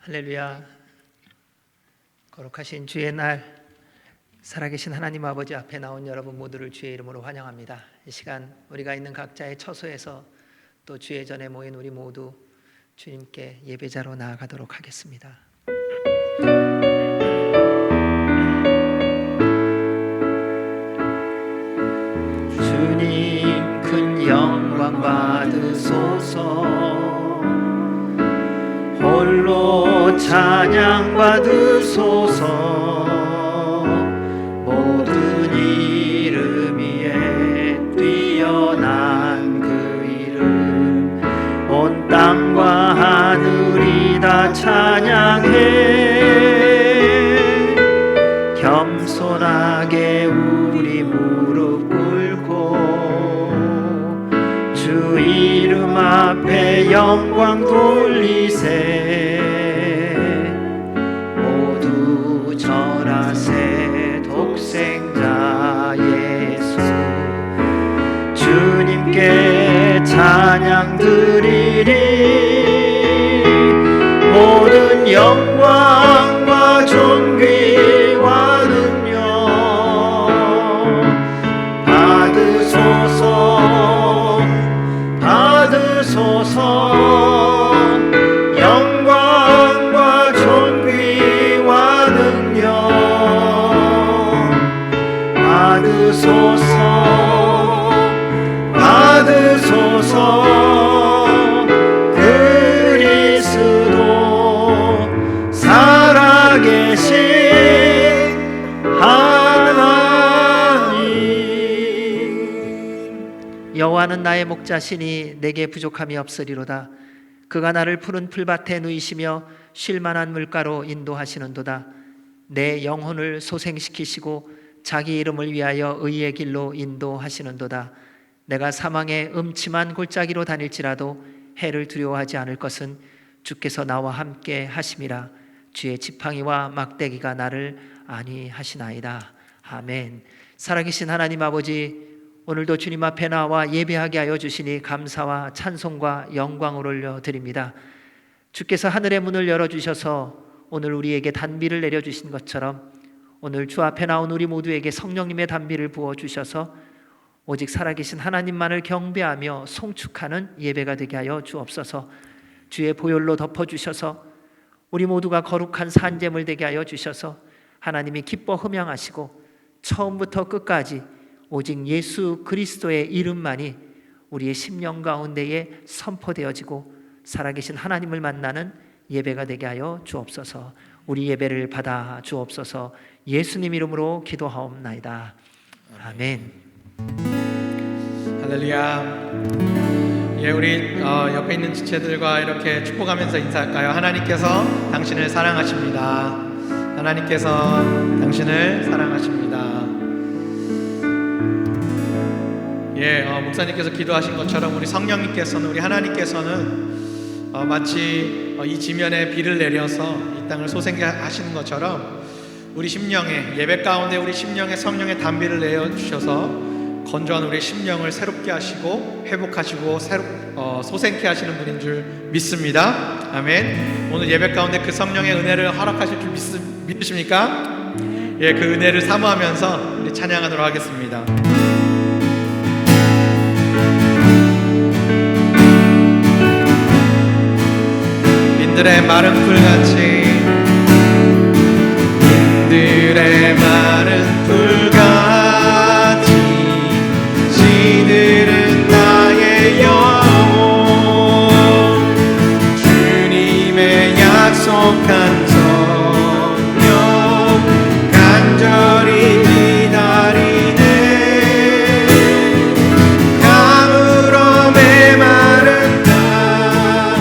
할렐루야. 거룩하신 주의 날, 살아계신 하나님 아버지 앞에 나온 여러분 모두를 주의 이름으로 환영합니다. 이 시간 우리가 있는 각자의 처소에서 또 주의 전에 모인 우리 모두 주님께 예배자로 나아가도록 하겠습니다. 주님 큰 영광 받으소서. 홀로 찬양 받으소서. 모든 이름 위에 뛰어난 그 이름, 온 땅과 하늘이 다 찬양해. 겸손하게 우리 무릎 꿇고 주 이름 앞에 영광 돌리세. 모두 절하세. 독생자 예수 주님께 찬양 드리리. 모든 영광과 존귀와 능력 받으소서. 영광과 존귀와 능력 받으소서. 그리스도 살아계신 하나님. 여호와는 나의 목자시니 내게 부족함이 없으리로다. 그가 나를 푸른 풀밭에 누이시며 쉴만한 물가로 인도하시는도다. 내 영혼을 소생시키시고 자기 이름을 위하여 의의 길로 인도하시는도다. 내가 사망의 음침한 골짜기로 다닐지라도 해를 두려워하지 않을 것은 주께서 나와 함께 하심이라. 주의 지팡이와 막대기가 나를 안위하시나이다. 아멘. 살아계신 하나님 아버지, 오늘도 주님 앞에 나와 예배하게 하여 주시니 감사와 찬송과 영광을 올려드립니다. 주께서 하늘의 문을 열어주셔서 오늘 우리에게 단비를 내려주신 것처럼 오늘 주 앞에 나온 우리 모두에게 성령님의 단비를 부어주셔서 오직 살아계신 하나님만을 경배하며 송축하는 예배가 되게 하여 주옵소서. 주의 보혈로 덮어주셔서 우리 모두가 거룩한 산제물 되게 하여 주셔서 하나님이 기뻐 흠양하시고 처음부터 끝까지 오직 예수 그리스도의 이름만이 우리의 심령 가운데에 선포되어지고 살아계신 하나님을 만나는 예배가 되게 하여 주옵소서. 우리 예배를 받아 주옵소서. 예수님 이름으로 기도하옵나이다. 아멘. 할렐루야. 예, 우리 옆에 있는 지체들과 이렇게 축복하면서 인사할까요? 하나님께서 당신을 사랑하십니다. 하나님께서 당신을 사랑하십니다. 예, 목사님께서 기도하신 것처럼 우리 성령님께서는, 우리 하나님께서는 마치 이 지면에 비를 내려서 이 땅을 소생케 하시는 것처럼 우리 심령에, 예배 가운데 우리 심령에 성령의 단비를 내어주셔서 건조한 우리 심령을 새롭게 하시고 회복하시고 소생케 하시는 분인 줄 믿습니다. 아멘. 오늘 예배 가운데 그 성령의 은혜를 허락하실 줄 믿으십니까? 예, 그 은혜를 사모하면서 우리 찬양하도록 하겠습니다. 인들의 마른 풀같이, 인들의 마른 풀같이 시들은 나의 영혼. 주님의 약속한 성령 간절히 기다리네. 가물어 메마른 땅에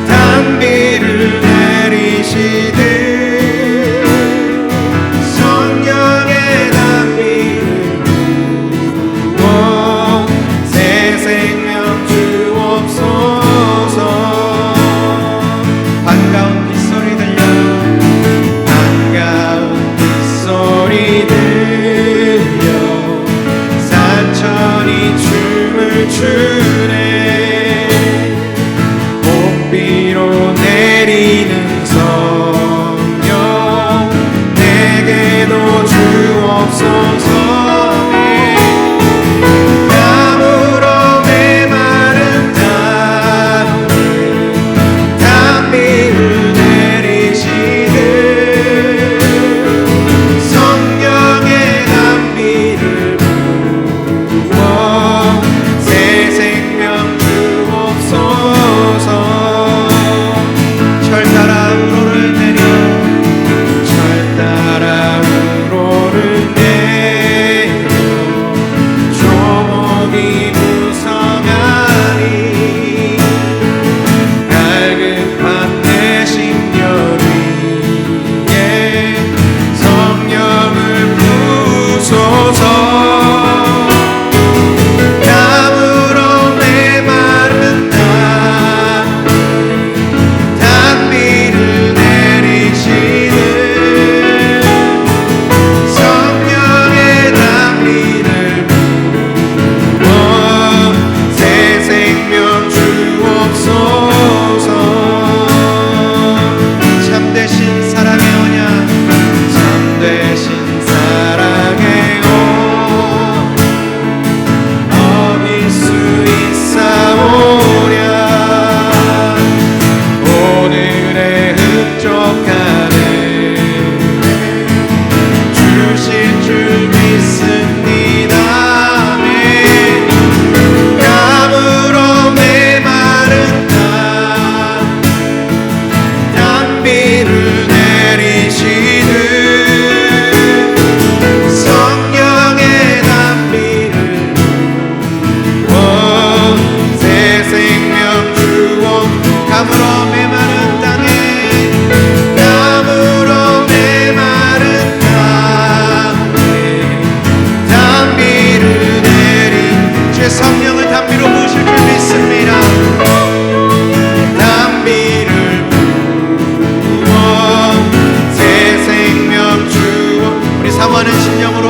단비를 내리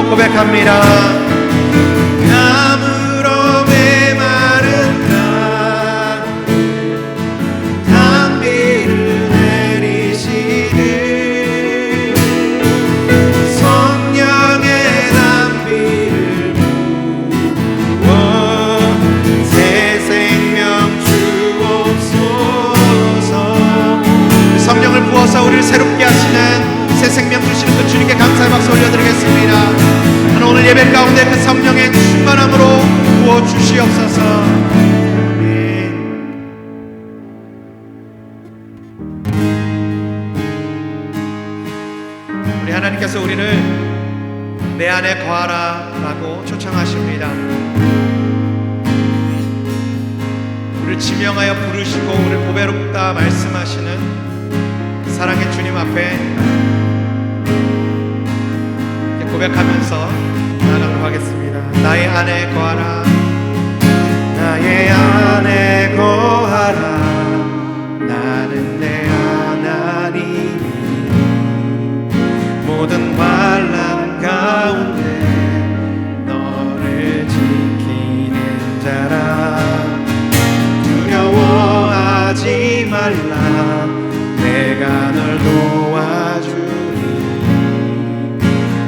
입으로 고백합니다. 나무로 메마른 단비를 내리시듯 성령의 단비를 부어 새 생명 주옵소서. 성령을 부어서 우리를 새롭게 하시는 새 생명 주시는 그 주님께 감사의 박수 올려드리겠습니다. 하나님, 오늘 예배 가운데 그 성령의 충만함으로 부어 주시옵소서. 아멘. 우리 하나님께서 우리를 내 안에 거하라 라고 초청하십니다. 우리를 지명하여 부르시고 우리를 보배롭다 말씀하시는 사랑의 주님 앞에 고백하면서 나아가도록 하겠습니다. 나의 안에 거하라, 나의 안에 거하라. 나는 내 하나님이 모든 환난 가운데 너를 지키는 자라. 두려워하지 말라, 내가 널 도와주리.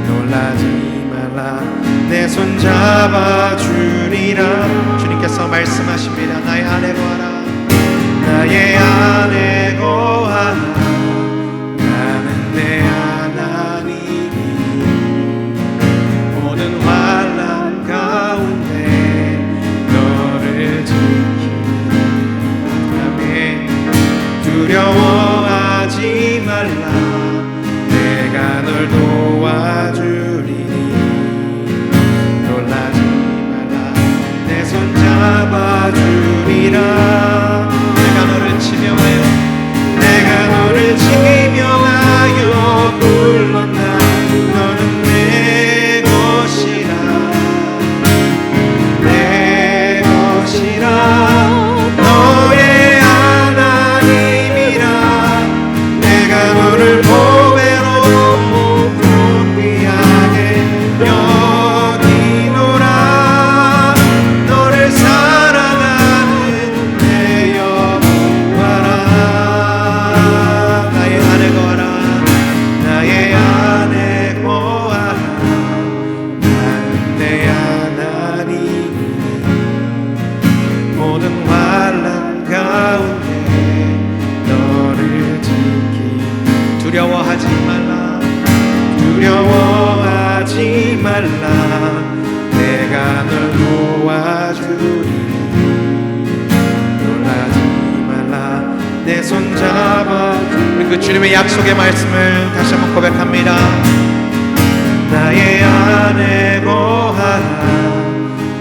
놀라지 말라, 내 손 잡아주리라. 주님께서 말씀하십니다. 나의 안에 거하라, 나의 안에 거하라. 나는 내 하나님이 모든 환난 가운데 너를 지키리. 아멘. 두려워하지 말라, 내가 널 도와주리니. 놀라지 말라, 내 손 잡아주리라. 내가 너를 지명하여, 내가 너를 지명하여 불렀나. 너는 내 것이라, 내 것이라. 너의 하나님이라. 내가 너를 보배로 존귀하게 여기노라. 너를 사랑하는 내 여호와라. 나의 안에 거하라, 나의 안에 거하라. 나는 내 하나님이 모든 환난 가운데 너를 지키. 두려워하지 말라, 두려워하지 말라. 내가 널 도와주리. 놀라지 말라, 내 손 잡아. 우리 그 주님의 약속의 말씀을 다시 한번 고백합니다. 나의 안에 거하라.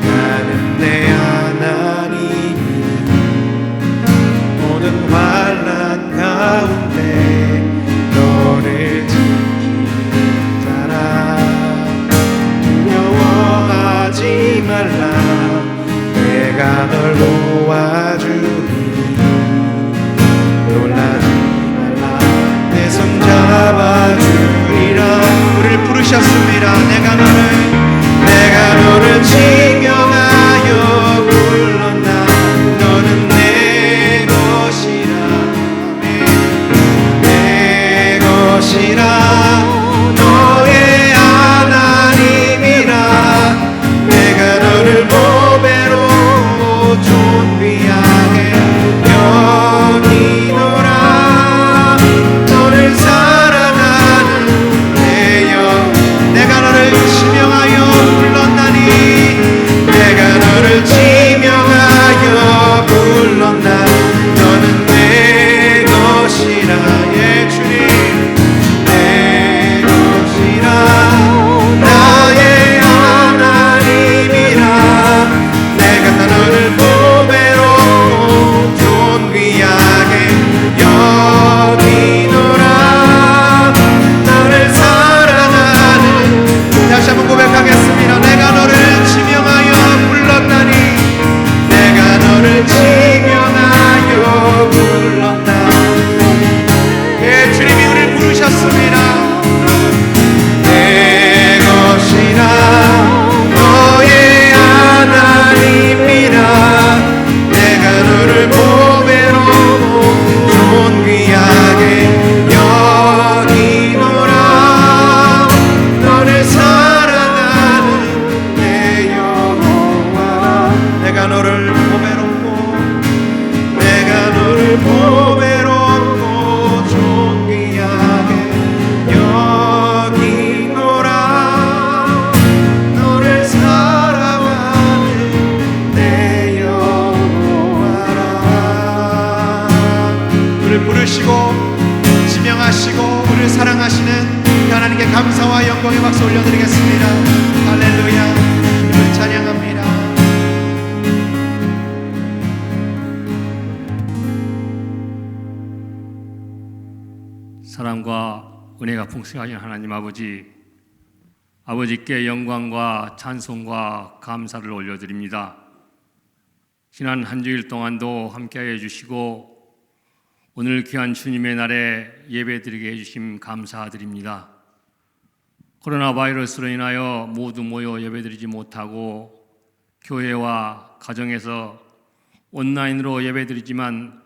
나는 내 하나님이 모든 환난 가운데 너를 지키는 자라. 두려워하지 말라, 내가 널 도와주리. 놀라지 말라, 내 손 잡아주리라. 우리를 부르셨습니다. 내가 너를 지명하여 불렀나. 너는 내 것이라, 내 것이라. 너의 하나님이라. 내가 너를 보배로 존귀하게 여기노라. 너를 사랑하는 내 영. 내가 너를 지명하여 불렀나니. 감사와 영광의 박수 올려드리겠습니다. 할렐루야. 주님을 찬양합니다. 사랑과 은혜가 풍성하신 하나님 아버지께 영광과 찬송과 감사를 올려드립니다. 지난 한 주일 동안도 함께하여 주시고 오늘 귀한 주님의 날에 예배드리게 해주심 감사드립니다. 코로나 바이러스로 인하여 모두 모여 예배드리지 못하고 교회와 가정에서 온라인으로 예배드리지만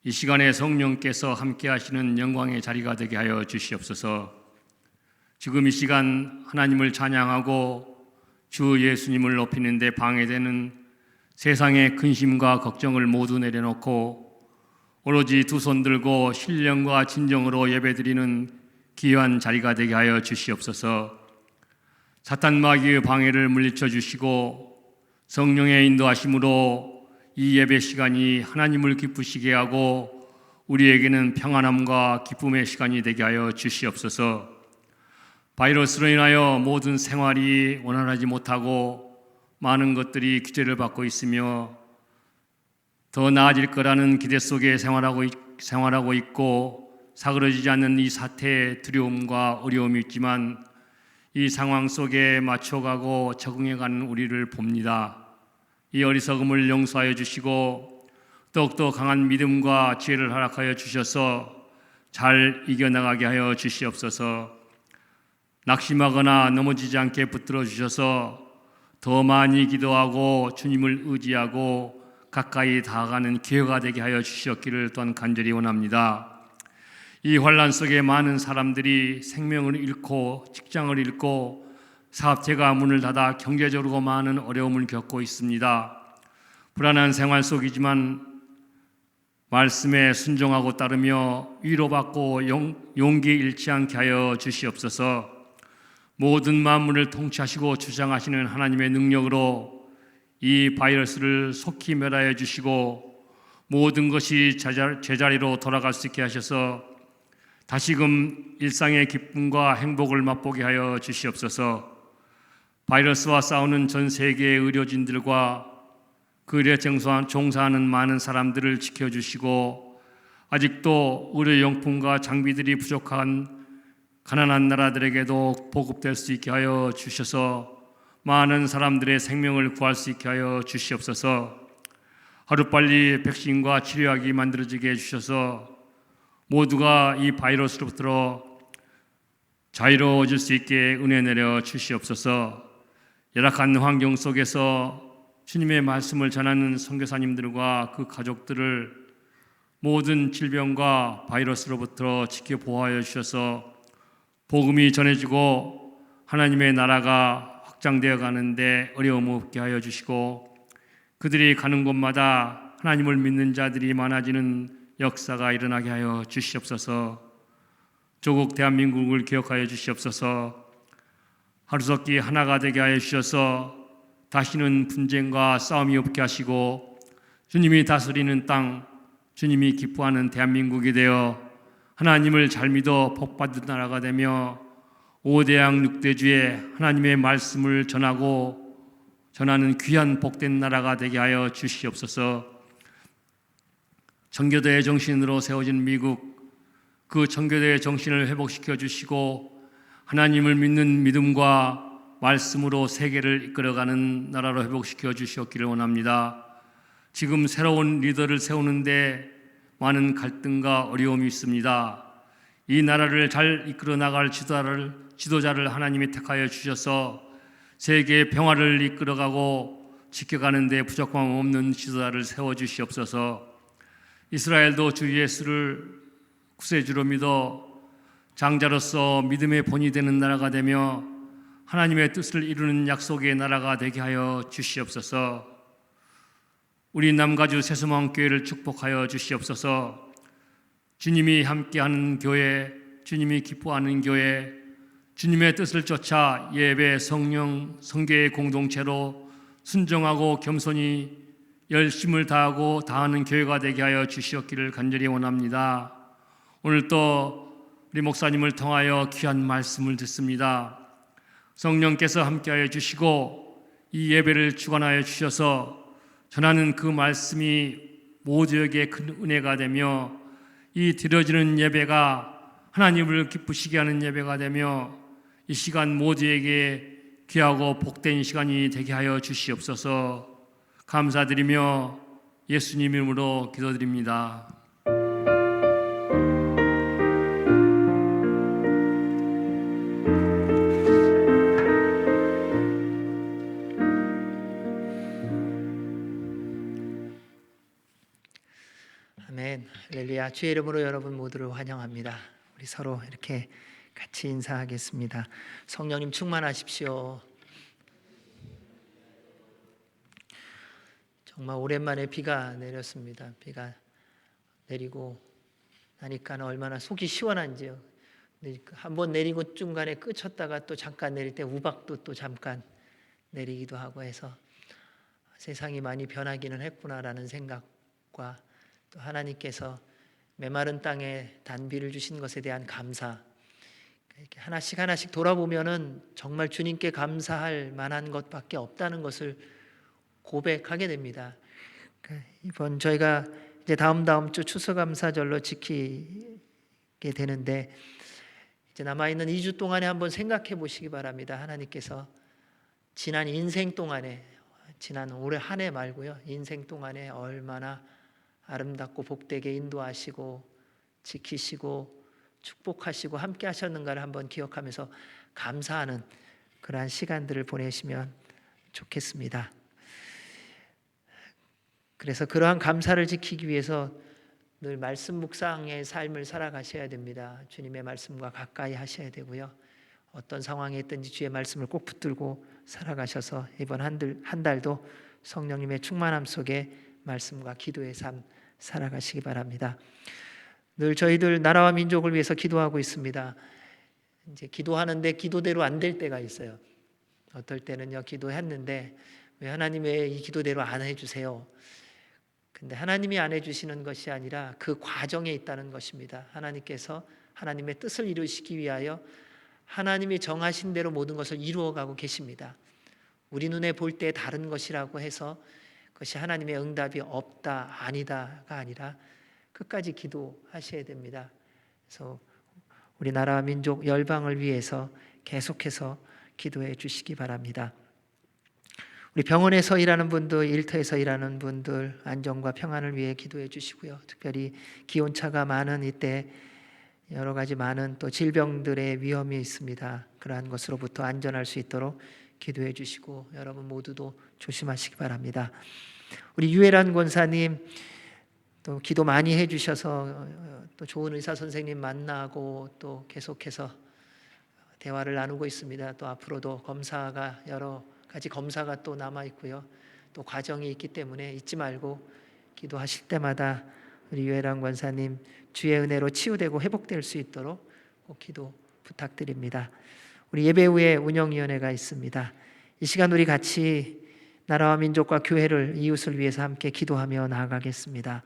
이 시간에 성령께서 함께 하시는 영광의 자리가 되게 하여 주시옵소서. 지금 이 시간 하나님을 찬양하고 주 예수님을 높이는 데 방해되는 세상의 근심과 걱정을 모두 내려놓고 오로지 두 손 들고 신령과 진정으로 예배드리는 귀한 자리가 되게 하여 주시옵소서. 사탄 마귀의 방해를 물리쳐 주시고 성령의 인도하심으로 이 예배 시간이 하나님을 기쁘시게 하고 우리에게는 평안함과 기쁨의 시간이 되게 하여 주시옵소서. 바이러스로 인하여 모든 생활이 원활하지 못하고 많은 것들이 규제를 받고 있으며 더 나아질 거라는 기대 속에 생활하고 있고 사그러지지 않는 이 사태의 두려움과 어려움이 있지만 이 상황 속에 맞춰가고 적응해가는 우리를 봅니다. 이 어리석음을 용서하여 주시고 더욱더 강한 믿음과 지혜를 허락하여 주셔서 잘 이겨나가게 하여 주시옵소서. 낙심하거나 넘어지지 않게 붙들어 주셔서 더 많이 기도하고 주님을 의지하고 가까이 다가가는 기회가 되게 하여 주시옵기를 또한 간절히 원합니다. 이 환난 속에 많은 사람들이 생명을 잃고 직장을 잃고 사업체가 문을 닫아 경제적으로 많은 어려움을 겪고 있습니다. 불안한 생활 속이지만 말씀에 순종하고 따르며 위로받고 용기 잃지 않게 하여 주시옵소서. 모든 만물을 통치하시고 주장하시는 하나님의 능력으로 이 바이러스를 속히 멸하여 주시고 모든 것이 제자리로 돌아갈 수 있게 하셔서 다시금 일상의 기쁨과 행복을 맛보게 하여 주시옵소서. 바이러스와 싸우는 전 세계의 의료진들과 그 일에 종사하는 많은 사람들을 지켜주시고 아직도 의료용품과 장비들이 부족한 가난한 나라들에게도 보급될 수 있게 하여 주셔서 많은 사람들의 생명을 구할 수 있게 하여 주시옵소서. 하루빨리 백신과 치료약이 만들어지게 해주셔서 모두가 이 바이러스로부터 자유로워질 수 있게 은혜 내려 주시옵소서. 열악한 환경 속에서 주님의 말씀을 전하는 선교사님들과 그 가족들을 모든 질병과 바이러스로부터 지켜 보호하여 주셔서 복음이 전해지고 하나님의 나라가 확장되어 가는데 어려움 없게 하여 주시고 그들이 가는 곳마다 하나님을 믿는 자들이 많아지는 역사가 일어나게 하여 주시옵소서. 조국 대한민국을 기억하여 주시옵소서. 하루속히 하나가 되게 하여 주셔서 다시는 분쟁과 싸움이 없게 하시고 주님이 다스리는 땅, 주님이 기뻐하는 대한민국이 되어 하나님을 잘 믿어 복받은 나라가 되며 5대양 6대주에 하나님의 말씀을 전하는 귀한 복된 나라가 되게 하여 주시옵소서. 청교도의 정신으로 세워진 미국, 그 청교도의 정신을 회복시켜 주시고 하나님을 믿는 믿음과 말씀으로 세계를 이끌어가는 나라로 회복시켜 주시옵기를 원합니다. 지금 새로운 리더를 세우는데 많은 갈등과 어려움이 있습니다. 이 나라를 잘 이끌어 나갈 지도자를 하나님이 택하여 주셔서 세계의 평화를 이끌어가고 지켜가는 데 부족함 없는 지도자를 세워주시옵소서. 이스라엘도 주 예수를 구세주로 믿어 장자로서 믿음의 본이 되는 나라가 되며 하나님의 뜻을 이루는 약속의 나라가 되게 하여 주시옵소서. 우리 남가주 새소망교회를 축복하여 주시옵소서. 주님이 함께하는 교회, 주님이 기뻐하는 교회, 주님의 뜻을 쫓아 예배, 성령, 성교의 공동체로 순종하고 겸손히 열심을 다하는 교회가 되게 하여 주시옵기를 간절히 원합니다. 오늘 또 우리 목사님을 통하여 귀한 말씀을 듣습니다. 성령께서 함께하여 주시고 이 예배를 주관하여 주셔서 전하는 그 말씀이 모두에게 큰 은혜가 되며 이 드려지는 예배가 하나님을 기쁘시게 하는 예배가 되며 이 시간 모두에게 귀하고 복된 시간이 되게 하여 주시옵소서. 감사드리며 예수님 이름으로 기도드립니다. 아멘. 할렐루야. 주의 이름으로 여러분 모두를 환영합니다. 우리 서로 이렇게 같이 인사하겠습니다. 성령님 충만하십시오. 정말 오랜만에 비가 내렸습니다. 비가 내리고 나니까 얼마나 속이 시원한지요. 한번 내리고 중간에 그쳤다가 또 잠깐 내릴 때 우박도 또 잠깐 내리기도 하고 해서 세상이 많이 변하기는 했구나라는 생각과 또 하나님께서 메마른 땅에 단비를 주신 것에 대한 감사, 이렇게 하나씩 하나씩 돌아보면은 정말 주님께 감사할 만한 것밖에 없다는 것을 고백하게 됩니다. 이번 저희가 이제 다음 주 추수감사절로 지키게 되는데 이제 남아 있는 2주 동안에 한번 생각해 보시기 바랍니다. 하나님께서 지난 인생 동안에, 지난 올해 한 해 말고요, 인생 동안에 얼마나 아름답고 복되게 인도하시고 지키시고 축복하시고 함께 하셨는가를 한번 기억하면서 감사하는 그러한 시간들을 보내시면 좋겠습니다. 그래서 그러한 감사를 지키기 위해서 늘 말씀 묵상의 삶을 살아가셔야 됩니다. 주님의 말씀과 가까이 하셔야 되고요. 어떤 상황에 있든지 주의 말씀을 꼭 붙들고 살아가셔서 이번 한 달도 성령님의 충만함 속에 말씀과 기도의 삶 살아가시기 바랍니다. 늘 저희들 나라와 민족을 위해서 기도하고 있습니다. 이제 기도하는데 기도대로 안 될 때가 있어요. 어떨 때는요, 기도했는데 왜 하나님 왜 이 기도대로 안 해주세요? 근데 하나님이 안 해주시는 것이 아니라 그 과정에 있다는 것입니다. 하나님께서 하나님의 뜻을 이루시기 위하여 하나님이 정하신 대로 모든 것을 이루어가고 계십니다. 우리 눈에 볼 때 다른 것이라고 해서 그것이 하나님의 응답이 없다, 아니다가 아니라 끝까지 기도하셔야 됩니다. 그래서 우리나라 민족 열방을 위해서 계속해서 기도해 주시기 바랍니다. 우리 병원에서 일하는 분들, 일터에서 일하는 분들 안전과 평안을 위해 기도해 주시고요. 특별히 기온차가 많은 이때 여러 가지 많은 또 질병들의 위험이 있습니다. 그러한 것으로부터 안전할 수 있도록 기도해 주시고 여러분 모두도 조심하시기 바랍니다. 우리 유혜란 권사님 또 기도 많이 해주셔서 또 좋은 의사 선생님 만나고 또 계속해서 대화를 나누고 있습니다. 또 앞으로도 검사가 여러 가지 검사가 또 남아 있고요. 또 과정이 있기 때문에 잊지 말고 기도하실 때마다 우리 유혜란 권사님 주의 은혜로 치유되고 회복될 수 있도록 꼭 기도 부탁드립니다. 우리 예배 후에 운영위원회가 있습니다. 이 시간 우리 같이 나라와 민족과 교회를 이웃을 위해서 함께 기도하며 나아가겠습니다.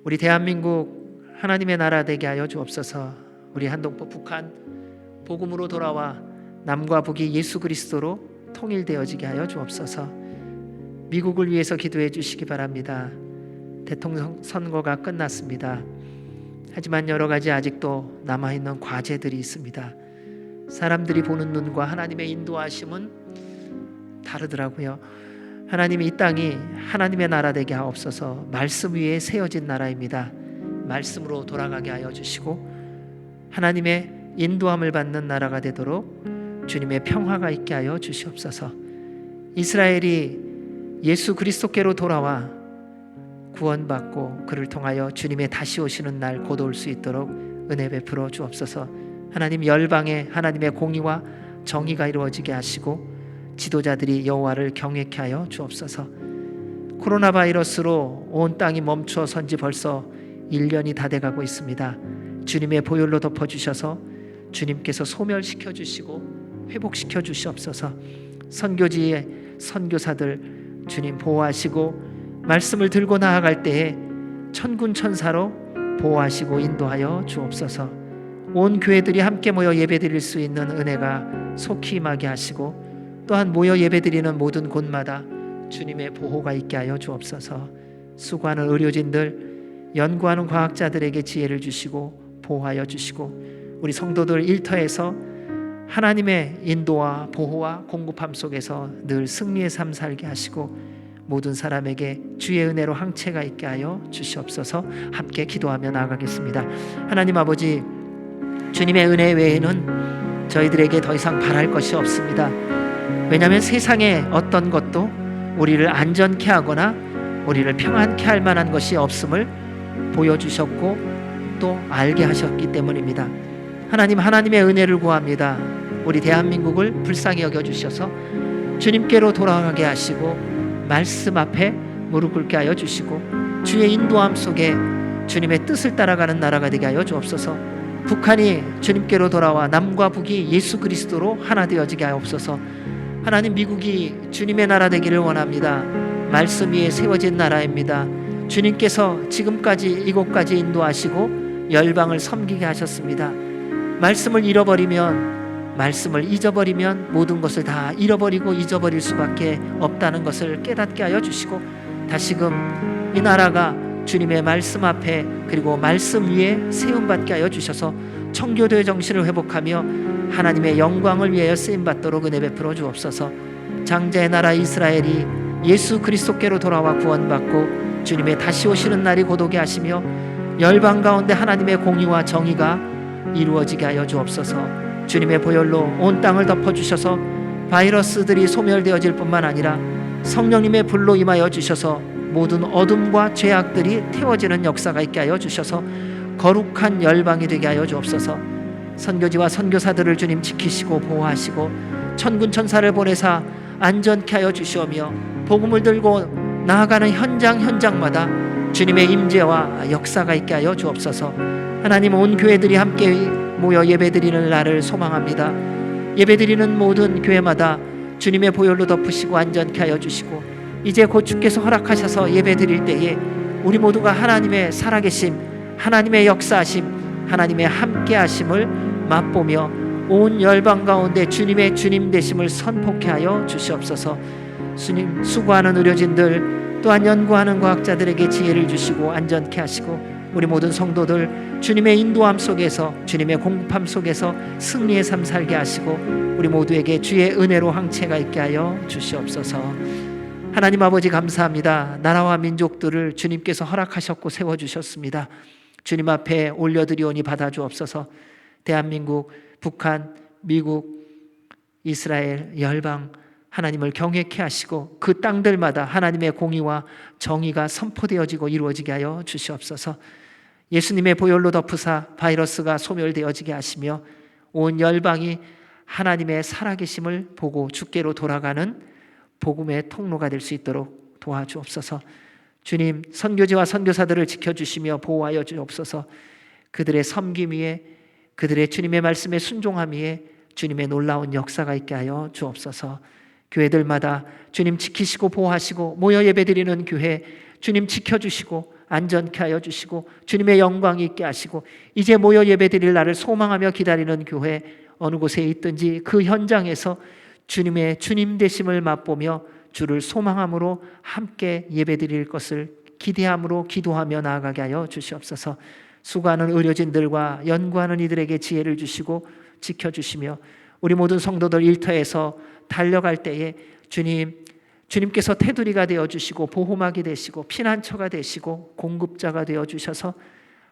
우리 대한민국 하나님의 나라 되게 하여 주옵소서. 우리 한동포 북한 복음으로 돌아와 남과 북이 예수 그리스도로 통일되어지게 하여 주옵소서. 미국을 위해서 기도해 주시기 바랍니다. 대통령 선거가 끝났습니다. 하지만 여러 가지 아직도 남아있는 과제들이 있습니다. 사람들이 보는 눈과 하나님의 인도하심은 다르더라고요. 하나님이 이 땅이 하나님의 나라 되게 하옵소서. 말씀 위에 세워진 나라입니다. 말씀으로 돌아가게 하여 주시고 하나님의 인도함을 받는 나라가 되도록 주님의 평화가 있게 하여 주시옵소서. 이스라엘이 예수 그리스도께로 돌아와 구원받고 그를 통하여 주님의 다시 오시는 날 곧 올 수 있도록 은혜 베풀어 주옵소서. 하나님 열방에 하나님의 공의와 정의가 이루어지게 하시고 지도자들이 여호와를 경외케 하여 주옵소서. 코로나 바이러스로 온 땅이 멈춰선 지 벌써 1년이 다 돼가고 있습니다. 주님의 보혈로 덮어주셔서 주님께서 소멸시켜 주시고 회복시켜 주시옵소서. 선교지의 선교사들 주님 보호하시고 말씀을 들고 나아갈 때에 천군 천사로 보호하시고 인도하여 주옵소서. 온 교회들이 함께 모여 예배드릴 수 있는 은혜가 속히 임하게 하시고, 또한 모여 예배드리는 모든 곳마다 주님의 보호가 있게 하여 주옵소서. 수고하는 의료진들, 연구하는 과학자들에게 지혜를 주시고 보호하여 주시고, 우리 성도들 일터에서 하나님의 인도와 보호와 공급함 속에서 늘 승리의 삶 살게 하시고, 모든 사람에게 주의 은혜로 항체가 있게 하여 주시옵소서. 함께 기도하며 나아가겠습니다. 하나님 아버지, 주님의 은혜 외에는 저희들에게 더 이상 바랄 것이 없습니다. 왜냐하면 세상에 어떤 것도 우리를 안전케 하거나 우리를 평안케 할 만한 것이 없음을 보여주셨고 또 알게 하셨기 때문입니다. 하나님, 하나님의 은혜를 구합니다. 우리 대한민국을 불쌍히 여겨주셔서 주님께로 돌아가게 하시고 말씀 앞에 무릎 꿇게 하여 주시고, 주의 인도함 속에 주님의 뜻을 따라가는 나라가 되게 하여 주옵소서. 북한이 주님께로 돌아와 남과 북이 예수 그리스도로 하나 되어지게 하옵소서. 하나님, 미국이 주님의 나라 되기를 원합니다. 말씀 위에 세워진 나라입니다. 주님께서 지금까지 이곳까지 인도하시고 열방을 섬기게 하셨습니다. 말씀을 잃어버리면, 말씀을 잊어버리면 모든 것을 다 잃어버리고 잊어버릴 수밖에 없다는 것을 깨닫게 하여 주시고, 다시금 이 나라가 주님의 말씀 앞에 그리고 말씀 위에 세움받게 하여 주셔서 청교도의 정신을 회복하며 하나님의 영광을 위하여 쓰임받도록 은혜 베풀어 주옵소서. 장자의 나라 이스라엘이 예수 그리스도께로 돌아와 구원받고 주님의 다시 오시는 날이 고도게 하시며 열방 가운데 하나님의 공의와 정의가 이루어지게 하여 주옵소서. 주님의 보혈로 온 땅을 덮어주셔서 바이러스들이 소멸되어질 뿐만 아니라 성령님의 불로 임하여 주셔서 모든 어둠과 죄악들이 태워지는 역사가 있게 하여 주셔서 거룩한 열방이 되게 하여 주옵소서. 선교지와 선교사들을 주님 지키시고 보호하시고 천군 천사를 보내사 안전케 하여 주시오며, 복음을 들고 나아가는 현장마다 주님의 임재와 역사가 있게 하여 주옵소서. 하나님, 온 교회들이 함께 모여 예배드리는 날을 소망합니다. 예배드리는 모든 교회마다 주님의 보혈로 덮으시고 안전케 하여 주시고, 이제 곧 주께서 허락하셔서 예배드릴 때에 우리 모두가 하나님의 살아계심, 하나님의 역사하심, 하나님의 함께하심을 맛보며 온 열방 가운데 주님의 주님 되심을 선포케 하여 주시옵소서. 주님, 수고하는 의료진들, 또한 연구하는 과학자들에게 지혜를 주시고 안전케 하시고, 우리 모든 성도들 주님의 인도함 속에서, 주님의 공급함 속에서 승리의 삶 살게 하시고 우리 모두에게 주의 은혜로 항체가 있게 하여 주시옵소서. 하나님 아버지, 감사합니다. 나라와 민족들을 주님께서 허락하셨고 세워주셨습니다. 주님 앞에 올려드리오니 받아주옵소서. 대한민국, 북한, 미국, 이스라엘, 열방, 하나님을 경외케 하시고 그 땅들마다 하나님의 공의와 정의가 선포되어지고 이루어지게 하여 주시옵소서. 예수님의 보혈로 덮으사 바이러스가 소멸되어지게 하시며 온 열방이 하나님의 살아계심을 보고 주께로 돌아가는 복음의 통로가 될 수 있도록 도와주옵소서. 주님, 선교지와 선교사들을 지켜주시며 보호하여 주옵소서. 그들의 섬김 위에, 그들의 주님의 말씀에 순종함 위에 주님의 놀라운 역사가 있게 하여 주옵소서. 교회들마다 주님 지키시고 보호하시고 모여 예배드리는 교회 주님 지켜주시고 안전케 하여 주시고 주님의 영광이 있게 하시고, 이제 모여 예배드릴 날을 소망하며 기다리는 교회 어느 곳에 있든지 그 현장에서 주님의 주님 되심을 맛보며 주를 소망함으로 함께 예배드릴 것을 기대함으로 기도하며 나아가게 하여 주시옵소서. 수고하는 의료진들과 연구하는 이들에게 지혜를 주시고 지켜주시며, 우리 모든 성도들 일터에서 달려갈 때에 주님께서 테두리가 되어주시고 보호막이 되시고 피난처가 되시고 공급자가 되어주셔서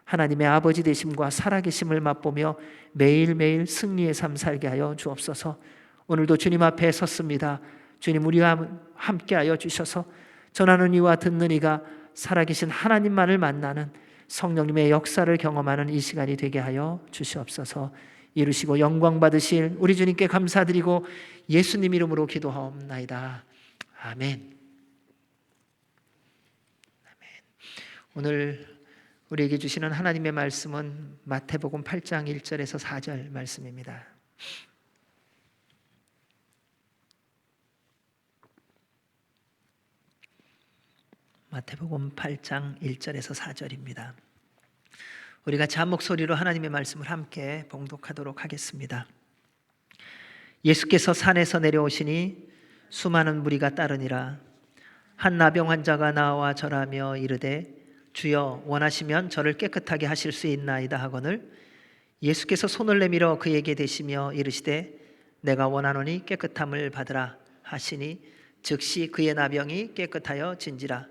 하나님의 아버지 되심과 살아계심을 맛보며 매일매일 승리의 삶 살게 하여 주옵소서. 오늘도 주님 앞에 섰습니다. 주님, 우리와 함께하여 주셔서 전하는 이와 듣는 이가 살아계신 하나님만을 만나는 성령님의 역사를 경험하는 이 시간이 되게 하여 주시옵소서. 이루시고 영광 받으실 우리 주님께 감사드리고 예수님 이름으로 기도하옵나이다. 아멘. 오늘 우리에게 주시는 하나님의 말씀은 마태복음 8장 1절에서 4절 말씀입니다. 마태복음 8장 1절에서 4절입니다. 우리 같이 한 목소리로 하나님의 말씀을 함께 봉독하도록 하겠습니다. 예수께서 산에서 내려오시니 수많은 무리가 따르니라. 한 나병 환자가 나와 절하며 이르되 주여 원하시면 저를 깨끗하게 하실 수 있나이다 하거늘 예수께서 손을 내밀어 그에게 대시며 이르시되 내가 원하노니 깨끗함을 받으라 하시니 즉시 그의 나병이 깨끗하여 진지라.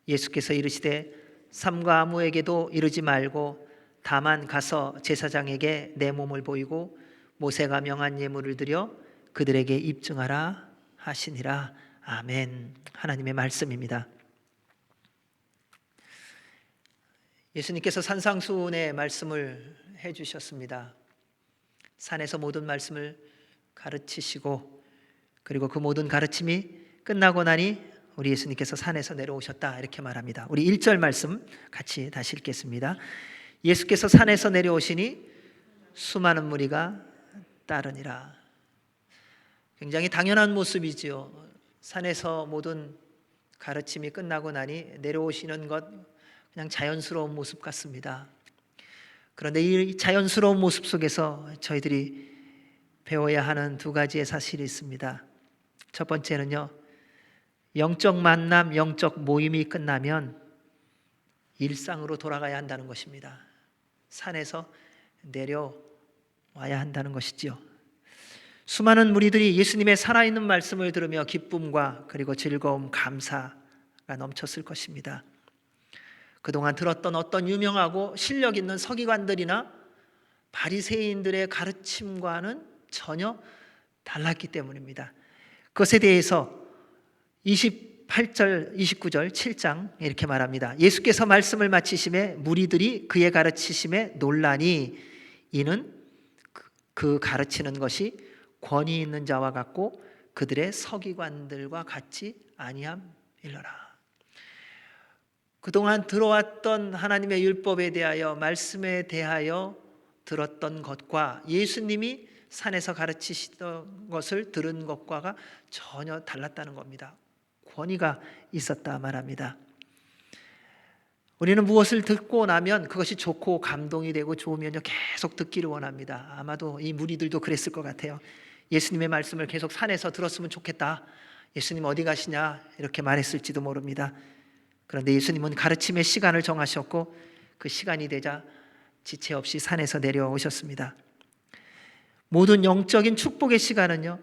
예수께서 이르시되 삼가 아무에게도 이르지 말고 다만 가서 제사장에게 내 몸을 보이고 모세가 명한 예물을 드려 그들에게 입증하라 하시니라. 아멘. 하나님의 말씀입니다. 예수님께서 산상수훈의 말씀을 해주셨습니다. 산에서 모든 말씀을 가르치시고 그리고 그 모든 가르침이 끝나고 나니 우리 예수님께서 산에서 내려오셨다 이렇게 말합니다. 우리 1절 말씀 같이 다시 읽겠습니다. 예수께서 산에서 내려오시니 수많은 무리가 따르니라. 굉장히 당연한 모습이지요. 산에서 모든 가르침이 끝나고 나니 내려오시는 것 그냥 자연스러운 모습 같습니다. 그런데 이 자연스러운 모습 속에서 저희들이 배워야 하는 두 가지의 사실이 있습니다. 첫 번째는요, 영적 만남, 영적 모임이 끝나면 일상으로 돌아가야 한다는 것입니다. 산에서 내려와야 한다는 것이지요. 수많은 무리들이 예수님의 살아있는 말씀을 들으며 기쁨과 그리고 즐거움, 감사가 넘쳤을 것입니다. 그동안 들었던 어떤 유명하고 실력 있는 서기관들이나 바리새인들의 가르침과는 전혀 달랐기 때문입니다. 그것에 대해서 28절, 29절, 7장 이렇게 말합니다. 예수께서 말씀을 마치심에 무리들이 그의 가르치심에 놀라니 이는 그 가르치는 것이 권위 있는 자와 같고 그들의 서기관들과 같지 아니함일러라. 그동안 들어왔던 하나님의 율법에 대하여 말씀에 대하여 들었던 것과 예수님이 산에서 가르치시던 것을 들은 것과가 전혀 달랐다는 겁니다. 권위가 있었다 말합니다. 우리는 무엇을 듣고 나면 그것이 좋고 감동이 되고 좋으면요 계속 듣기를 원합니다. 아마도 이 무리들도 그랬을 것 같아요. 예수님의 말씀을 계속 산에서 들었으면 좋겠다. 예수님 어디 가시냐 이렇게 말했을지도 모릅니다. 그런데 예수님은 가르침의 시간을 정하셨고 그 시간이 되자 지체 없이 산에서 내려오셨습니다. 모든 영적인 축복의 시간은요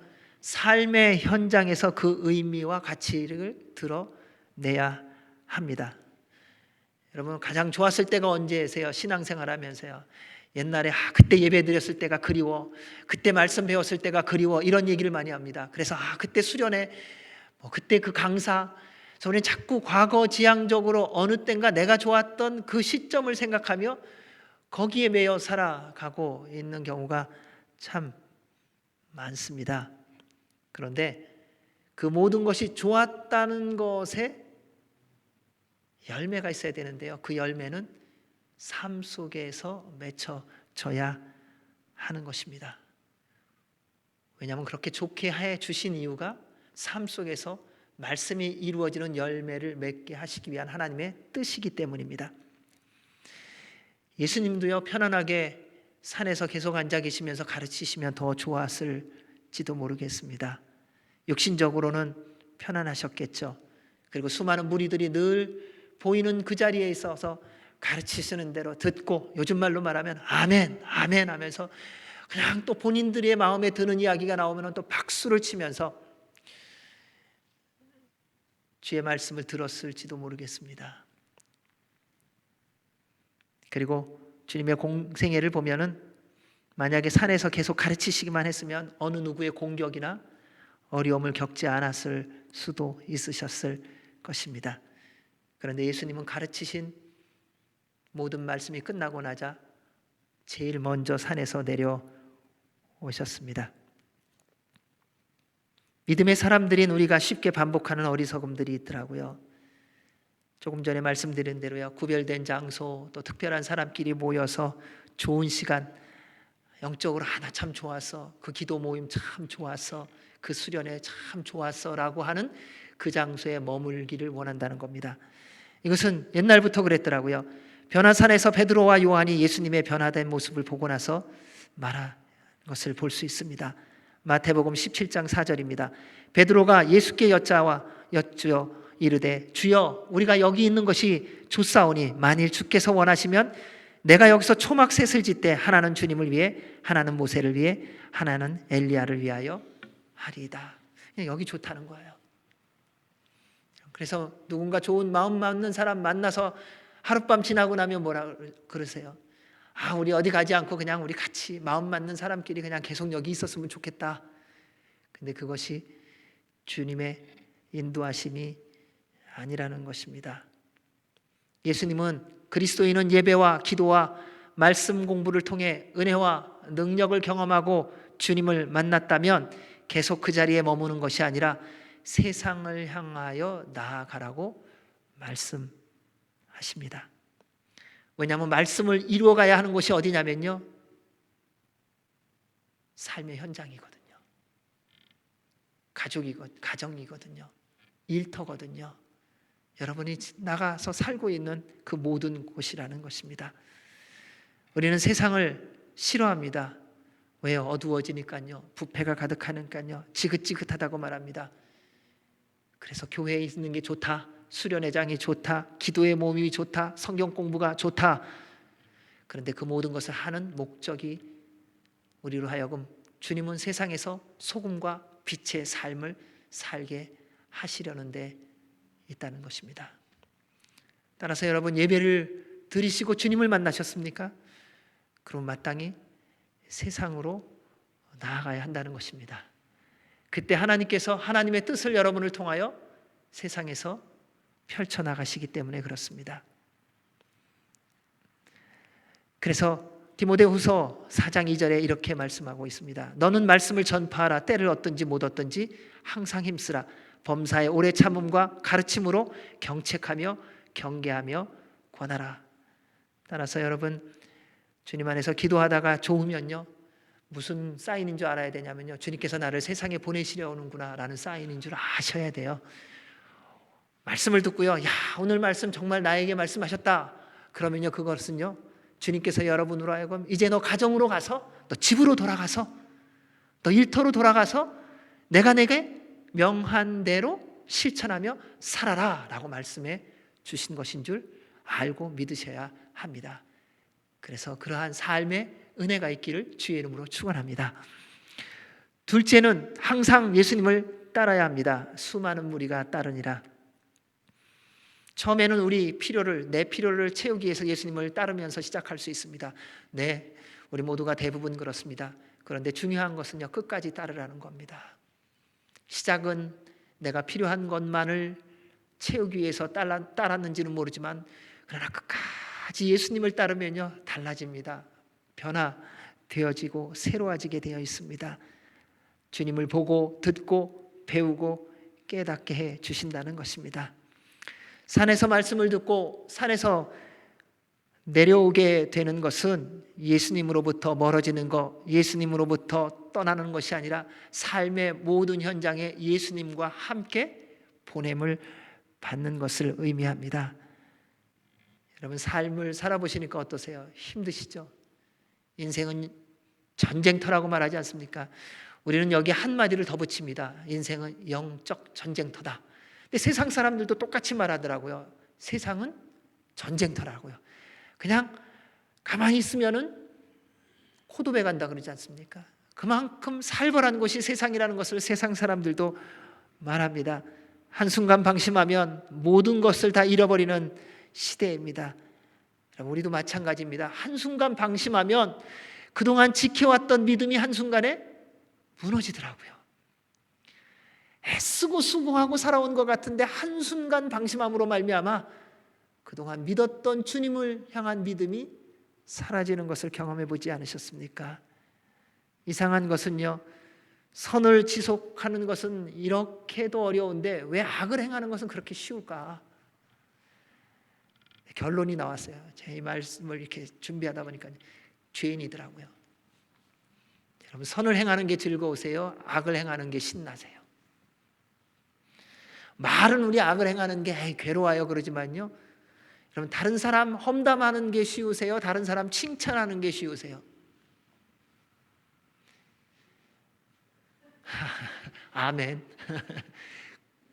삶의 현장에서 그 의미와 가치를 드러내야 합니다. 여러분 가장 좋았을 때가 언제세요? 신앙생활 하면서요. 옛날에 그때 예배 드렸을 때가 그리워, 그때 말씀 배웠을 때가 그리워 이런 얘기를 많이 합니다. 그래서 그때 수련회, 그때 그 강사, 그래서 우리는 자꾸 과거 지향적으로 어느 때인가 내가 좋았던 그 시점을 생각하며 거기에 매여 살아가고 있는 경우가 참 많습니다. 그런데 그 모든 것이 좋았다는 것에 열매가 있어야 되는데요. 그 열매는 삶 속에서 맺혀져야 하는 것입니다. 왜냐하면 그렇게 좋게 해 주신 이유가 삶 속에서 말씀이 이루어지는 열매를 맺게 하시기 위한 하나님의 뜻이기 때문입니다. 예수님도요 편안하게 산에서 계속 앉아 계시면서 가르치시면 더 좋았을지도 모르겠습니다. 육신적으로는 편안하셨겠죠. 그리고 수많은 무리들이 늘 보이는 그 자리에 있어서 가르치시는 대로 듣고 요즘 말로 말하면 아멘, 아멘 하면서 그냥 또 본인들의 마음에 드는 이야기가 나오면 또 박수를 치면서 주의 말씀을 들었을지도 모르겠습니다. 그리고 주님의 공생애를 보면은 만약에 산에서 계속 가르치시기만 했으면 어느 누구의 공격이나 어려움을 겪지 않았을 수도 있으셨을 것입니다. 그런데 예수님은 가르치신 모든 말씀이 끝나고 나자 제일 먼저 산에서 내려오셨습니다. 믿음의 사람들인 우리가 쉽게 반복하는 어리석음들이 있더라고요. 조금 전에 말씀드린 대로요. 구별된 장소 또 특별한 사람끼리 모여서 좋은 시간 영적으로 나 참 좋았어. 그 기도 모임 참 좋았어. 그 수련회 참 좋았어 라고 하는 그 장소에 머물기를 원한다는 겁니다. 이것은 옛날부터 그랬더라고요. 변화산에서 베드로와 요한이 예수님의 변화된 모습을 보고 나서 말한 것을 볼 수 있습니다. 마태복음 17장 4절입니다. 베드로가 예수께 여쭈어 이르되 주여 우리가 여기 있는 것이 좋사오니 만일 주께서 원하시면 내가 여기서 초막셋을 짓되 하나는 주님을 위해 하나는 모세를 위해 하나는 엘리야를 위하여 하리이다. 여기 좋다는 거예요. 그래서 누군가 좋은 마음 맞는 사람 만나서 하룻밤 지나고 나면 뭐라 그러세요? 우리 어디 가지 않고 그냥 우리 같이 마음 맞는 사람끼리 그냥 계속 여기 있었으면 좋겠다. 근데 그것이 주님의 인도하심이 아니라는 것입니다. 예수님은 그리스도인은 예배와 기도와 말씀 공부를 통해 은혜와 능력을 경험하고 주님을 만났다면 계속 그 자리에 머무는 것이 아니라 세상을 향하여 나아가라고 말씀하십니다. 왜냐하면 말씀을 이루어가야 하는 곳이 어디냐면요, 삶의 현장이거든요. 가정이거든요. 일터거든요. 여러분이 나가서 살고 있는 그 모든 곳이라는 것입니다. 우리는 세상을 싫어합니다. 왜요? 어두워지니까요. 부패가 가득하니까요. 지긋지긋하다고 말합니다. 그래서 교회에 있는 게 좋다. 수련회장이 좋다. 기도의 모임이 좋다. 성경 공부가 좋다. 그런데 그 모든 것을 하는 목적이 우리로 하여금 주님은 세상에서 소금과 빛의 삶을 살게 하시려는 데 있다는 것입니다. 따라서 여러분, 예배를 드리시고 주님을 만나셨습니까? 그럼 마땅히 세상으로 나아가야 한다는 것입니다. 그때 하나님께서 하나님의 뜻을 여러분을 통하여 세상에서 펼쳐나가시기 때문에 그렇습니다. 그래서 디모데후서 4장 2절에 이렇게 말씀하고 있습니다. 너는 말씀을 전파하라. 때를 얻든지 못 얻든지 항상 힘쓰라. 범사의 오래 참음과 가르침으로 경책하며 경계하며 권하라. 따라서 여러분, 주님 안에서 기도하다가 좋으면요, 무슨 사인인 줄 알아야 되냐면요, 주님께서 나를 세상에 보내시려오는구나 라는 사인인 줄 아셔야 돼요. 말씀을 듣고요, 오늘 말씀 정말 나에게 말씀하셨다 그러면요, 그것은요, 주님께서 여러분으로 하여금 이제 너 가정으로 가서, 너 집으로 돌아가서, 너 일터로 돌아가서 내가 내게 명한 대로 실천하며 살아라 라고 말씀해 주신 것인 줄 알고 믿으셔야 합니다. 그래서 그러한 삶의 은혜가 있기를 주의 이름으로 축원합니다. 둘째는 항상 예수님을 따라야 합니다. 수많은 무리가 따르니라. 처음에는 내 필요를 채우기 위해서 예수님을 따르면서 시작할 수 있습니다. 네, 우리 모두가 대부분 그렇습니다. 그런데 중요한 것은요, 끝까지 따르라는 겁니다. 시작은 내가 필요한 것만을 채우기 위해서 따랐는지는 모르지만, 그러나 끝까지 예수님을 따르면요, 달라집니다. 변화되어지고 새로워지게 되어 있습니다. 주님을 보고 듣고 배우고 깨닫게 해 주신다는 것입니다. 산에서 말씀을 듣고 산에서 내려오게 되는 것은 예수님으로부터 멀어지는 것, 예수님으로부터 떠나는 것이 아니라 삶의 모든 현장에 예수님과 함께 보냄을 받는 것을 의미합니다. 여러분, 삶을 살아보시니까 어떠세요? 힘드시죠? 인생은 전쟁터라고 말하지 않습니까? 우리는 여기 한마디를 더 붙입니다. 인생은 영적 전쟁터다. 근데 세상 사람들도 똑같이 말하더라고요. 세상은 전쟁터라고요. 그냥 가만히 있으면은 코도배 간다 그러지 않습니까? 그만큼 살벌한 곳이 세상이라는 것을 세상 사람들도 말합니다. 한순간 방심하면 모든 것을 다 잃어버리는 시대입니다. 우리도 마찬가지입니다. 한순간 방심하면 그동안 지켜왔던 믿음이 한순간에 무너지더라고요. 애쓰고 수고하고 살아온 것 같은데 한순간 방심함으로 말미암아 그동안 믿었던 주님을 향한 믿음이 사라지는 것을 경험해 보지 않으셨습니까? 이상한 것은요, 선을 지속하는 것은 이렇게도 어려운데 왜 악을 행하는 것은 그렇게 쉬울까? 결론이 나왔어요. 제 말씀을 이렇게 준비하다 보니까 죄인이더라고요. 여러분, 선을 행하는 게 즐거우세요? 악을 행하는 게 신나세요? 말은 우리 악을 행하는 게 괴로워요 그러지만요, 여러분, 다른 사람 험담하는 게 쉬우세요? 다른 사람 칭찬하는 게 쉬우세요? 아멘.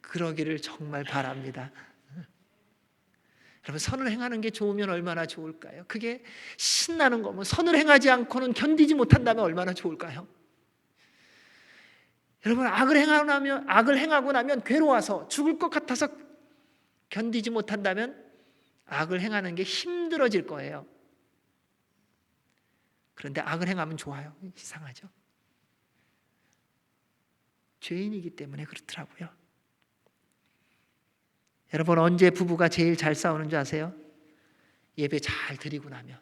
그러기를 정말 바랍니다. 여러분, 선을 행하는 게 좋으면 얼마나 좋을까요? 그게 신나는 거면, 선을 행하지 않고는 견디지 못한다면 얼마나 좋을까요? 여러분, 악을 행하고 나면 괴로워서 죽을 것 같아서 견디지 못한다면 악을 행하는 게 힘들어질 거예요. 그런데 악을 행하면 좋아요. 이상하죠? 죄인이기 때문에 그렇더라고요. 여러분, 언제 부부가 제일 잘 싸우는 줄 아세요? 예배 잘 드리고 나면,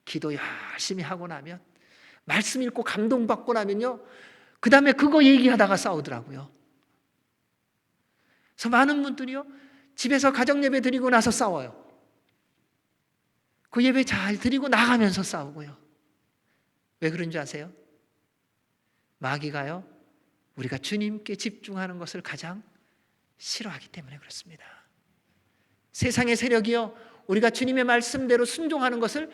기도 열심히 하고 나면, 말씀 읽고 감동받고 나면요, 그 다음에 그거 얘기하다가 싸우더라고요. 그래서 많은 분들이요, 집에서 가정예배 드리고 나서 싸워요. 그 예배 잘 드리고 나가면서 싸우고요. 왜 그런 줄 아세요? 마귀가요, 우리가 주님께 집중하는 것을 가장 싫어하기 때문에 그렇습니다. 세상의 세력이요, 우리가 주님의 말씀대로 순종하는 것을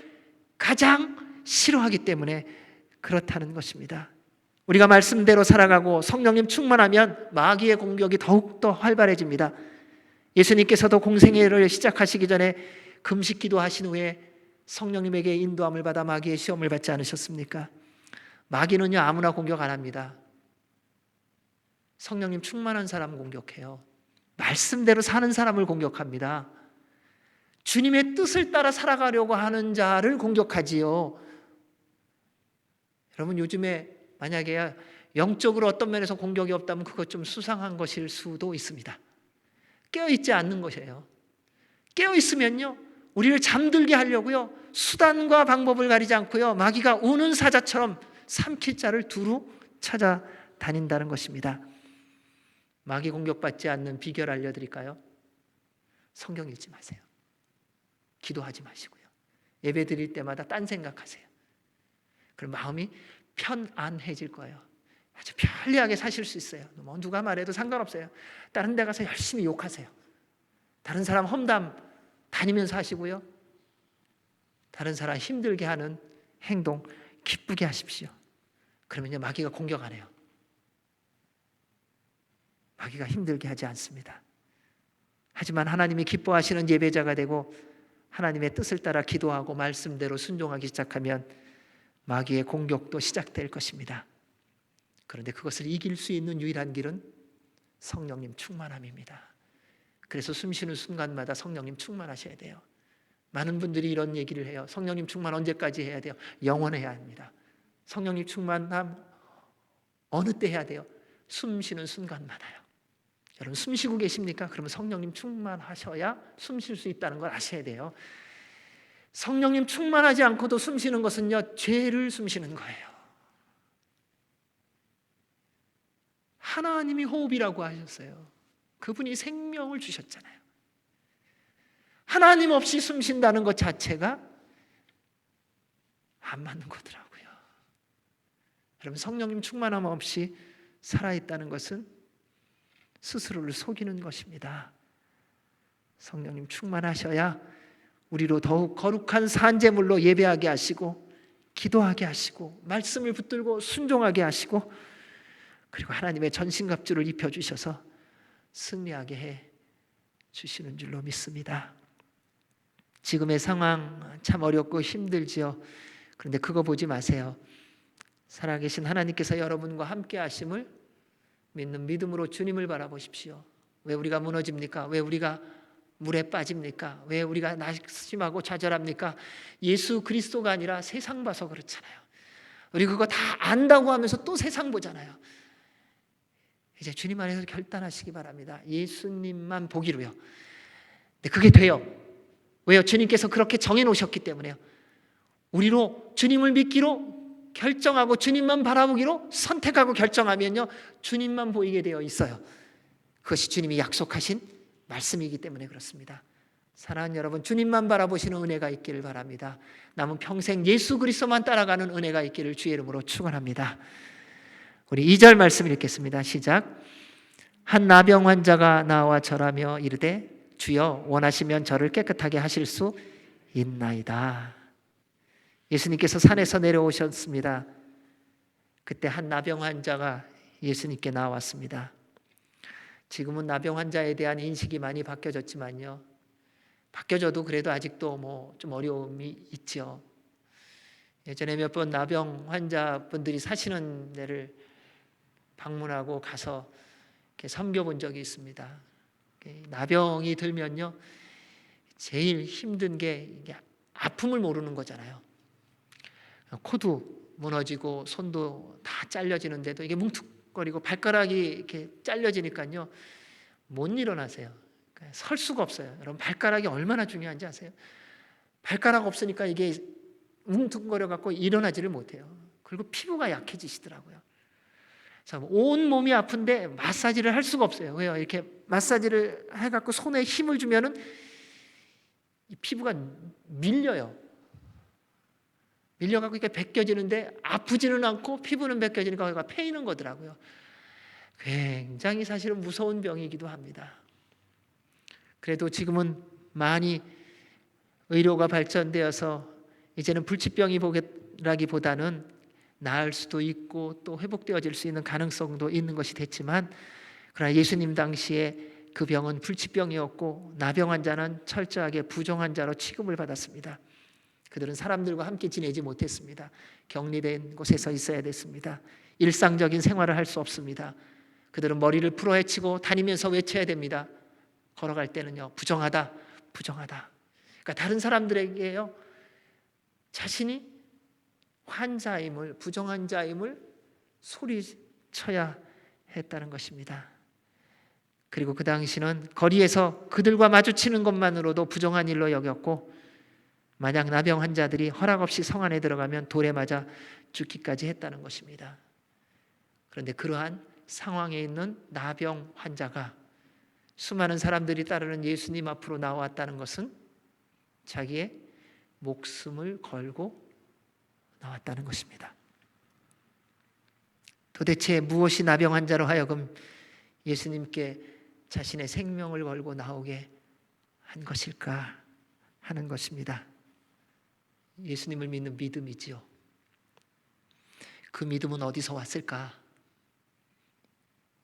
가장 싫어하기 때문에 그렇다는 것입니다. 우리가 말씀대로 살아가고 성령님 충만하면 마귀의 공격이 더욱더 활발해집니다. 예수님께서도 공생애를 시작하시기 전에 금식 기도하신 후에 성령님에게 인도함을 받아 마귀의 시험을 받지 않으셨습니까? 마귀는요, 아무나 공격 안 합니다. 성령님 충만한 사람 공격해요. 말씀대로 사는 사람을 공격합니다. 주님의 뜻을 따라 살아가려고 하는 자를 공격하지요. 여러분, 요즘에 만약에 영적으로 어떤 면에서 공격이 없다면 그것 좀 수상한 것일 수도 있습니다. 깨어있지 않는 것이에요. 깨어있으면요, 우리를 잠들게 하려고요, 수단과 방법을 가리지 않고요, 마귀가 우는 사자처럼 삼킬 자를 두루 찾아다닌다는 것입니다. 마귀 공격받지 않는 비결 알려드릴까요? 성경 읽지 마세요. 기도하지 마시고요. 예배 드릴 때마다 딴 생각하세요. 그럼 마음이 편안해질 거예요. 아주 편리하게 사실 수 있어요. 뭐 누가 말해도 상관없어요. 다른 데 가서 열심히 욕하세요. 다른 사람 험담 다니면서 하시고요, 다른 사람 힘들게 하는 행동 기쁘게 하십시오. 그러면요, 마귀가 공격 안 해요. 마귀가 힘들게 하지 않습니다. 하지만 하나님이 기뻐하시는 예배자가 되고 하나님의 뜻을 따라 기도하고 말씀대로 순종하기 시작하면 마귀의 공격도 시작될 것입니다. 그런데 그것을 이길 수 있는 유일한 길은 성령님 충만함입니다. 그래서 숨쉬는 순간마다 성령님 충만하셔야 돼요. 많은 분들이 이런 얘기를 해요. 성령님 충만 언제까지 해야 돼요? 영원해야 합니다. 성령님 충만함 어느 때 해야 돼요? 숨쉬는 순간마다요. 여러분, 숨 쉬고 계십니까? 그러면 성령님 충만하셔야 숨 쉴 수 있다는 걸 아셔야 돼요. 성령님 충만하지 않고도 숨 쉬는 것은요, 죄를 숨 쉬는 거예요. 하나님이 호흡이라고 하셨어요. 그분이 생명을 주셨잖아요. 하나님 없이 숨 쉰다는 것 자체가 안 맞는 거더라고요. 여러분, 성령님 충만함 없이 살아있다는 것은 스스로를 속이는 것입니다. 성령님 충만하셔야 우리로 더욱 거룩한 산제물로 예배하게 하시고 기도하게 하시고 말씀을 붙들고 순종하게 하시고 그리고 하나님의 전신갑주를 입혀주셔서 승리하게 해 주시는 줄로 믿습니다. 지금의 상황 참 어렵고 힘들지요. 그런데 그거 보지 마세요. 살아계신 하나님께서 여러분과 함께 하심을 믿는 믿음으로 주님을 바라보십시오. 왜 우리가 무너집니까? 왜 우리가 물에 빠집니까? 왜 우리가 낙심하고 좌절합니까? 예수 그리스도가 아니라 세상 봐서 그렇잖아요. 우리 그거 다 안다고 하면서 또 세상 보잖아요. 이제 주님 안에서 결단하시기 바랍니다. 예수님만 보기로요. 근데 그게 돼요. 왜요? 주님께서 그렇게 정해놓으셨기 때문에요. 우리로 주님을 믿기로 결정하고 주님만 바라보기로 선택하고 결정하면요, 주님만 보이게 되어 있어요. 그것이 주님이 약속하신 말씀이기 때문에 그렇습니다. 사랑하는 여러분, 주님만 바라보시는 은혜가 있기를 바랍니다. 남은 평생 예수 그리스도만 따라가는 은혜가 있기를 주의 이름으로 축원합니다. 우리 2절 말씀 읽겠습니다. 시작. 한 나병 환자가 나와 절하며 이르되 주여 원하시면 저를 깨끗하게 하실 수 있나이다. 예수님께서 산에서 내려오셨습니다. 그때 한 나병 환자가 예수님께 나왔습니다. 지금은 나병 환자에 대한 인식이 많이 바뀌어졌지만요, 바뀌어져도 그래도 아직도 좀 어려움이 있죠. 예전에 몇 번 나병 환자분들이 사시는 데를 방문하고 가서 이렇게 섬겨본 적이 있습니다. 나병이 들면요, 제일 힘든 게 이게 아픔을 모르는 거잖아요. 코도 무너지고 손도 다 잘려지는데도 이게 뭉툭거리고 발가락이 이렇게 잘려지니까요, 못 일어나세요. 설 수가 없어요. 여러분, 발가락이 얼마나 중요한지 아세요? 발가락 없으니까 이게 뭉툭거려 갖고 일어나지를 못해요. 그리고 피부가 약해지시더라고요. 그래서 온 몸이 아픈데 마사지를 할 수가 없어요. 왜요? 이렇게 마사지를 해갖고 손에 힘을 주면은 이 피부가 밀려요. 밀려갖고 이렇게 벗겨지는데 아프지는 않고 피부는 벗겨지니까 거기가 패이는 거더라고요. 굉장히 사실은 무서운 병이기도 합니다. 그래도 지금은 많이 의료가 발전되어서 이제는 불치병이라기보다는 나을 수도 있고 또 회복되어질 수 있는 가능성도 있는 것이 됐지만, 그러나 예수님 당시에 그 병은 불치병이었고 나병 환자는 철저하게 부정 환자로 취급을 받았습니다. 그들은 사람들과 함께 지내지 못했습니다. 격리된 곳에서 있어야 됐습니다. 일상적인 생활을 할 수 없습니다. 그들은 머리를 풀어헤치고 다니면서 외쳐야 됩니다. 걸어갈 때는요, 부정하다, 부정하다. 그러니까 다른 사람들에게요, 자신이 환자임을, 부정환자임을 소리쳐야 했다는 것입니다. 그리고 그 당시는 거리에서 그들과 마주치는 것만으로도 부정한 일로 여겼고, 만약 나병 환자들이 허락 없이 성 안에 들어가면 돌에 맞아 죽기까지 했다는 것입니다. 그런데 그러한 상황에 있는 나병 환자가 수많은 사람들이 따르는 예수님 앞으로 나왔다는 것은 자기의 목숨을 걸고 나왔다는 것입니다. 도대체 무엇이 나병 환자로 하여금 예수님께 자신의 생명을 걸고 나오게 한 것일까 하는 것입니다. 예수님을 믿는 믿음이지요. 그 믿음은 어디서 왔을까?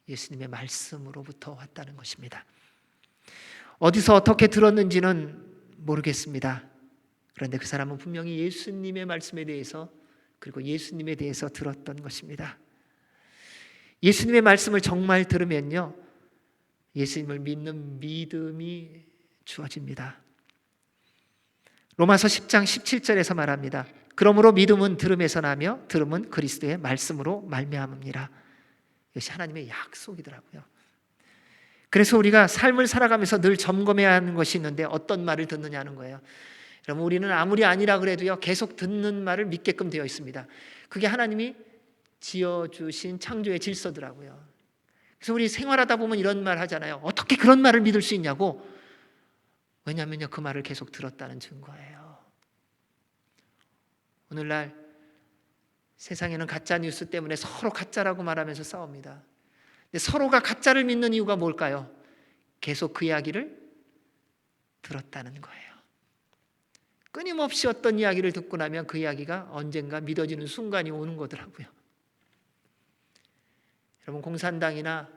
예수님의 말씀으로부터 왔다는 것입니다. 어디서 어떻게 들었는지는 모르겠습니다. 그런데 그 사람은 분명히 예수님의 말씀에 대해서, 그리고 예수님에 대해서 들었던 것입니다. 예수님의 말씀을 정말 들으면요, 예수님을 믿는 믿음이 주어집니다. 로마서 10장 17절에서 말합니다. 그러므로 믿음은 들음에서 나며 들음은 그리스도의 말씀으로 말미암음이라. 이것이 하나님의 약속이더라고요. 그래서 우리가 삶을 살아가면서 늘 점검해야 하는 것이 있는데, 어떤 말을 듣느냐는 거예요. 여러분, 우리는 아무리 아니라 그래도요, 계속 듣는 말을 믿게끔 되어 있습니다. 그게 하나님이 지어주신 창조의 질서더라고요. 그래서 우리 생활하다 보면 이런 말 하잖아요. 어떻게 그런 말을 믿을 수 있냐고. 왜냐하면요, 그 말을 계속 들었다는 증거예요. 오늘날 세상에는 가짜 뉴스 때문에 서로 가짜라고 말하면서 싸웁니다. 근데 서로가 가짜를 믿는 이유가 뭘까요? 계속 그 이야기를 들었다는 거예요. 끊임없이 어떤 이야기를 듣고 나면 그 이야기가 언젠가 믿어지는 순간이 오는 거더라고요. 여러분, 공산당이나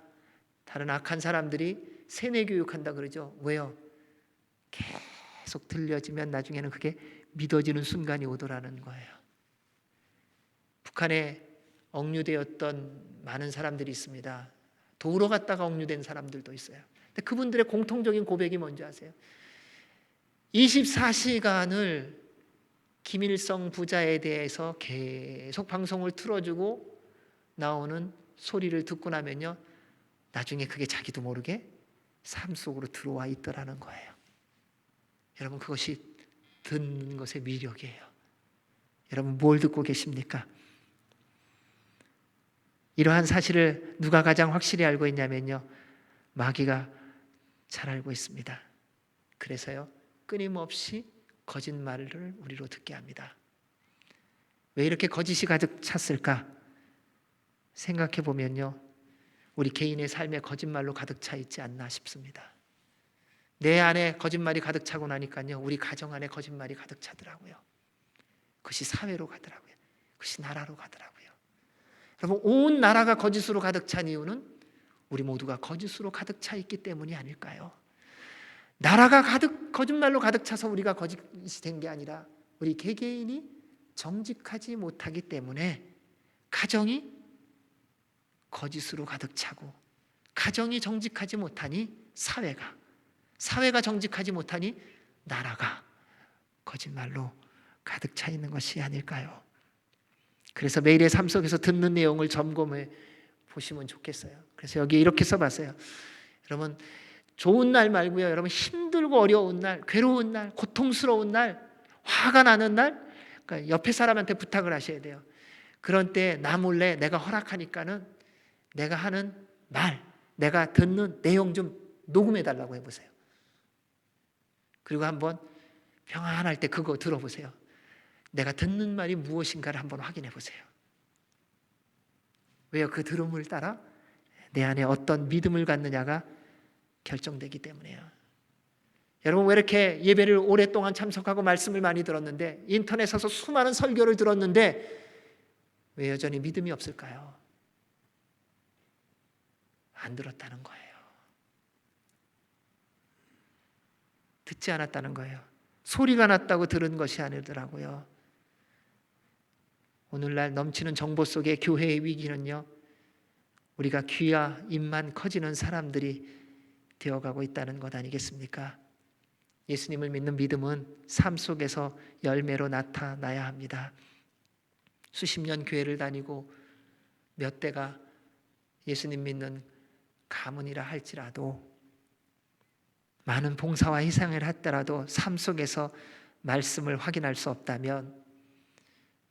다른 악한 사람들이 세뇌 교육한다 그러죠. 왜요? 계속 들려지면 나중에는 그게 믿어지는 순간이 오더라는 거예요. 북한에 억류되었던 많은 사람들이 있습니다. 도우러 갔다가 억류된 사람들도 있어요. 근데 그분들의 공통적인 고백이 뭔지 아세요? 24시간을 김일성 부자에 대해서 계속 방송을 틀어주고 나오는 소리를 듣고 나면요, 나중에 그게 자기도 모르게 삶 속으로 들어와 있더라는 거예요. 여러분, 그것이 듣는 것의 미력이에요. 여러분, 뭘 듣고 계십니까? 이러한 사실을 누가 가장 확실히 알고 있냐면요, 마귀가 잘 알고 있습니다. 그래서요, 끊임없이 거짓말을 우리로 듣게 합니다. 왜 이렇게 거짓이 가득 찼을까? 생각해 보면요, 우리 개인의 삶에 거짓말로 가득 차 있지 않나 싶습니다. 내 안에 거짓말이 가득 차고 나니까요, 우리 가정 안에 거짓말이 가득 차더라고요. 그것이 사회로 가더라고요. 그것이 나라로 가더라고요. 여러분, 온 나라가 거짓으로 가득 찬 이유는 우리 모두가 거짓으로 가득 차 있기 때문이 아닐까요? 나라가 거짓말로 가득 차서 우리가 거짓이 된 게 아니라 우리 개개인이 정직하지 못하기 때문에 가정이 거짓으로 가득 차고, 가정이 정직하지 못하니 사회가 정직하지 못하니 나라가 거짓말로 가득 차 있는 것이 아닐까요? 그래서 매일의 삶 속에서 듣는 내용을 점검해 보시면 좋겠어요. 그래서 여기 이렇게 써봤어요. 여러분, 좋은 날 말고요, 여러분, 힘들고 어려운 날, 괴로운 날, 고통스러운 날, 화가 나는 날, 그러니까 옆에 사람한테 부탁을 하셔야 돼요. 그런 때 나 몰래 내가 허락하니까는 내가 하는 말, 내가 듣는 내용 좀 녹음해 달라고 해보세요. 그리고 한번 평안할 때 그거 들어보세요. 내가 듣는 말이 무엇인가를 한번 확인해 보세요. 왜요? 그 들음을 따라 내 안에 어떤 믿음을 갖느냐가 결정되기 때문에요. 여러분, 왜 이렇게 예배를 오랫동안 참석하고 말씀을 많이 들었는데, 인터넷에서 수많은 설교를 들었는데 왜 여전히 믿음이 없을까요? 안 들었다는 거예요. 듣지 않았다는 거예요. 소리가 났다고 들은 것이 아니더라고요. 오늘날 넘치는 정보 속에 교회의 위기는요, 우리가 귀와 입만 커지는 사람들이 되어가고 있다는 것 아니겠습니까? 예수님을 믿는 믿음은 삶 속에서 열매로 나타나야 합니다. 수십 년 교회를 다니고 몇 대가 예수님 믿는 가문이라 할지라도, 많은 봉사와 희생을 했더라도 삶 속에서 말씀을 확인할 수 없다면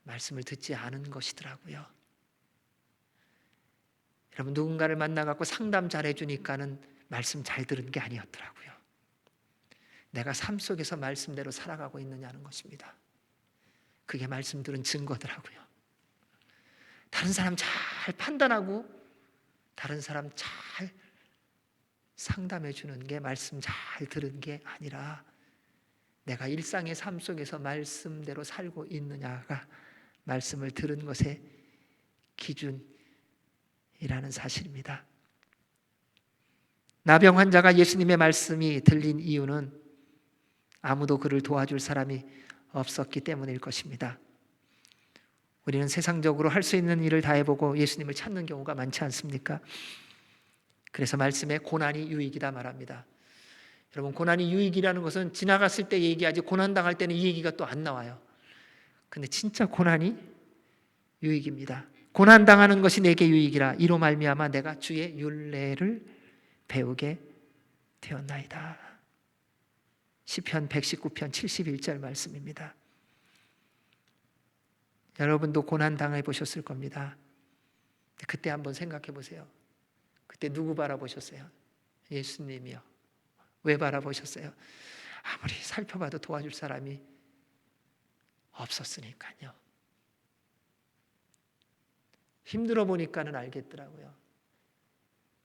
말씀을 듣지 않은 것이더라고요. 여러분, 누군가를 만나갖고 상담 잘 해주니까는 말씀 잘 들은 게 아니었더라고요. 내가 삶 속에서 말씀대로 살아가고 있느냐는 것입니다. 그게 말씀 들은 증거더라고요. 다른 사람 잘 판단하고 다른 사람 잘 상담해 주는 게 말씀 잘 들은 게 아니라 내가 일상의 삶 속에서 말씀대로 살고 있느냐가 말씀을 들은 것의 기준이라는 사실입니다. 나병 환자가 예수님의 말씀이 들린 이유는 아무도 그를 도와줄 사람이 없었기 때문일 것입니다. 우리는 세상적으로 할 수 있는 일을 다 해보고 예수님을 찾는 경우가 많지 않습니까? 그래서 말씀에 고난이 유익이다 말합니다. 여러분, 고난이 유익이라는 것은 지나갔을 때 얘기하지, 고난당할 때는 이 얘기가 또 안 나와요. 근데 진짜 고난이 유익입니다. 고난당하는 것이 내게 유익이라 이로 말미암아 내가 주의 율례를 배우게 되었나이다. 시편 119편 71절 말씀입니다. 여러분도 고난당해 보셨을 겁니다. 그때 한번 생각해 보세요. 그때 누구 바라보셨어요? 예수님이요. 왜 바라보셨어요? 아무리 살펴봐도 도와줄 사람이 없었으니까요. 힘들어 보니까는 알겠더라고요.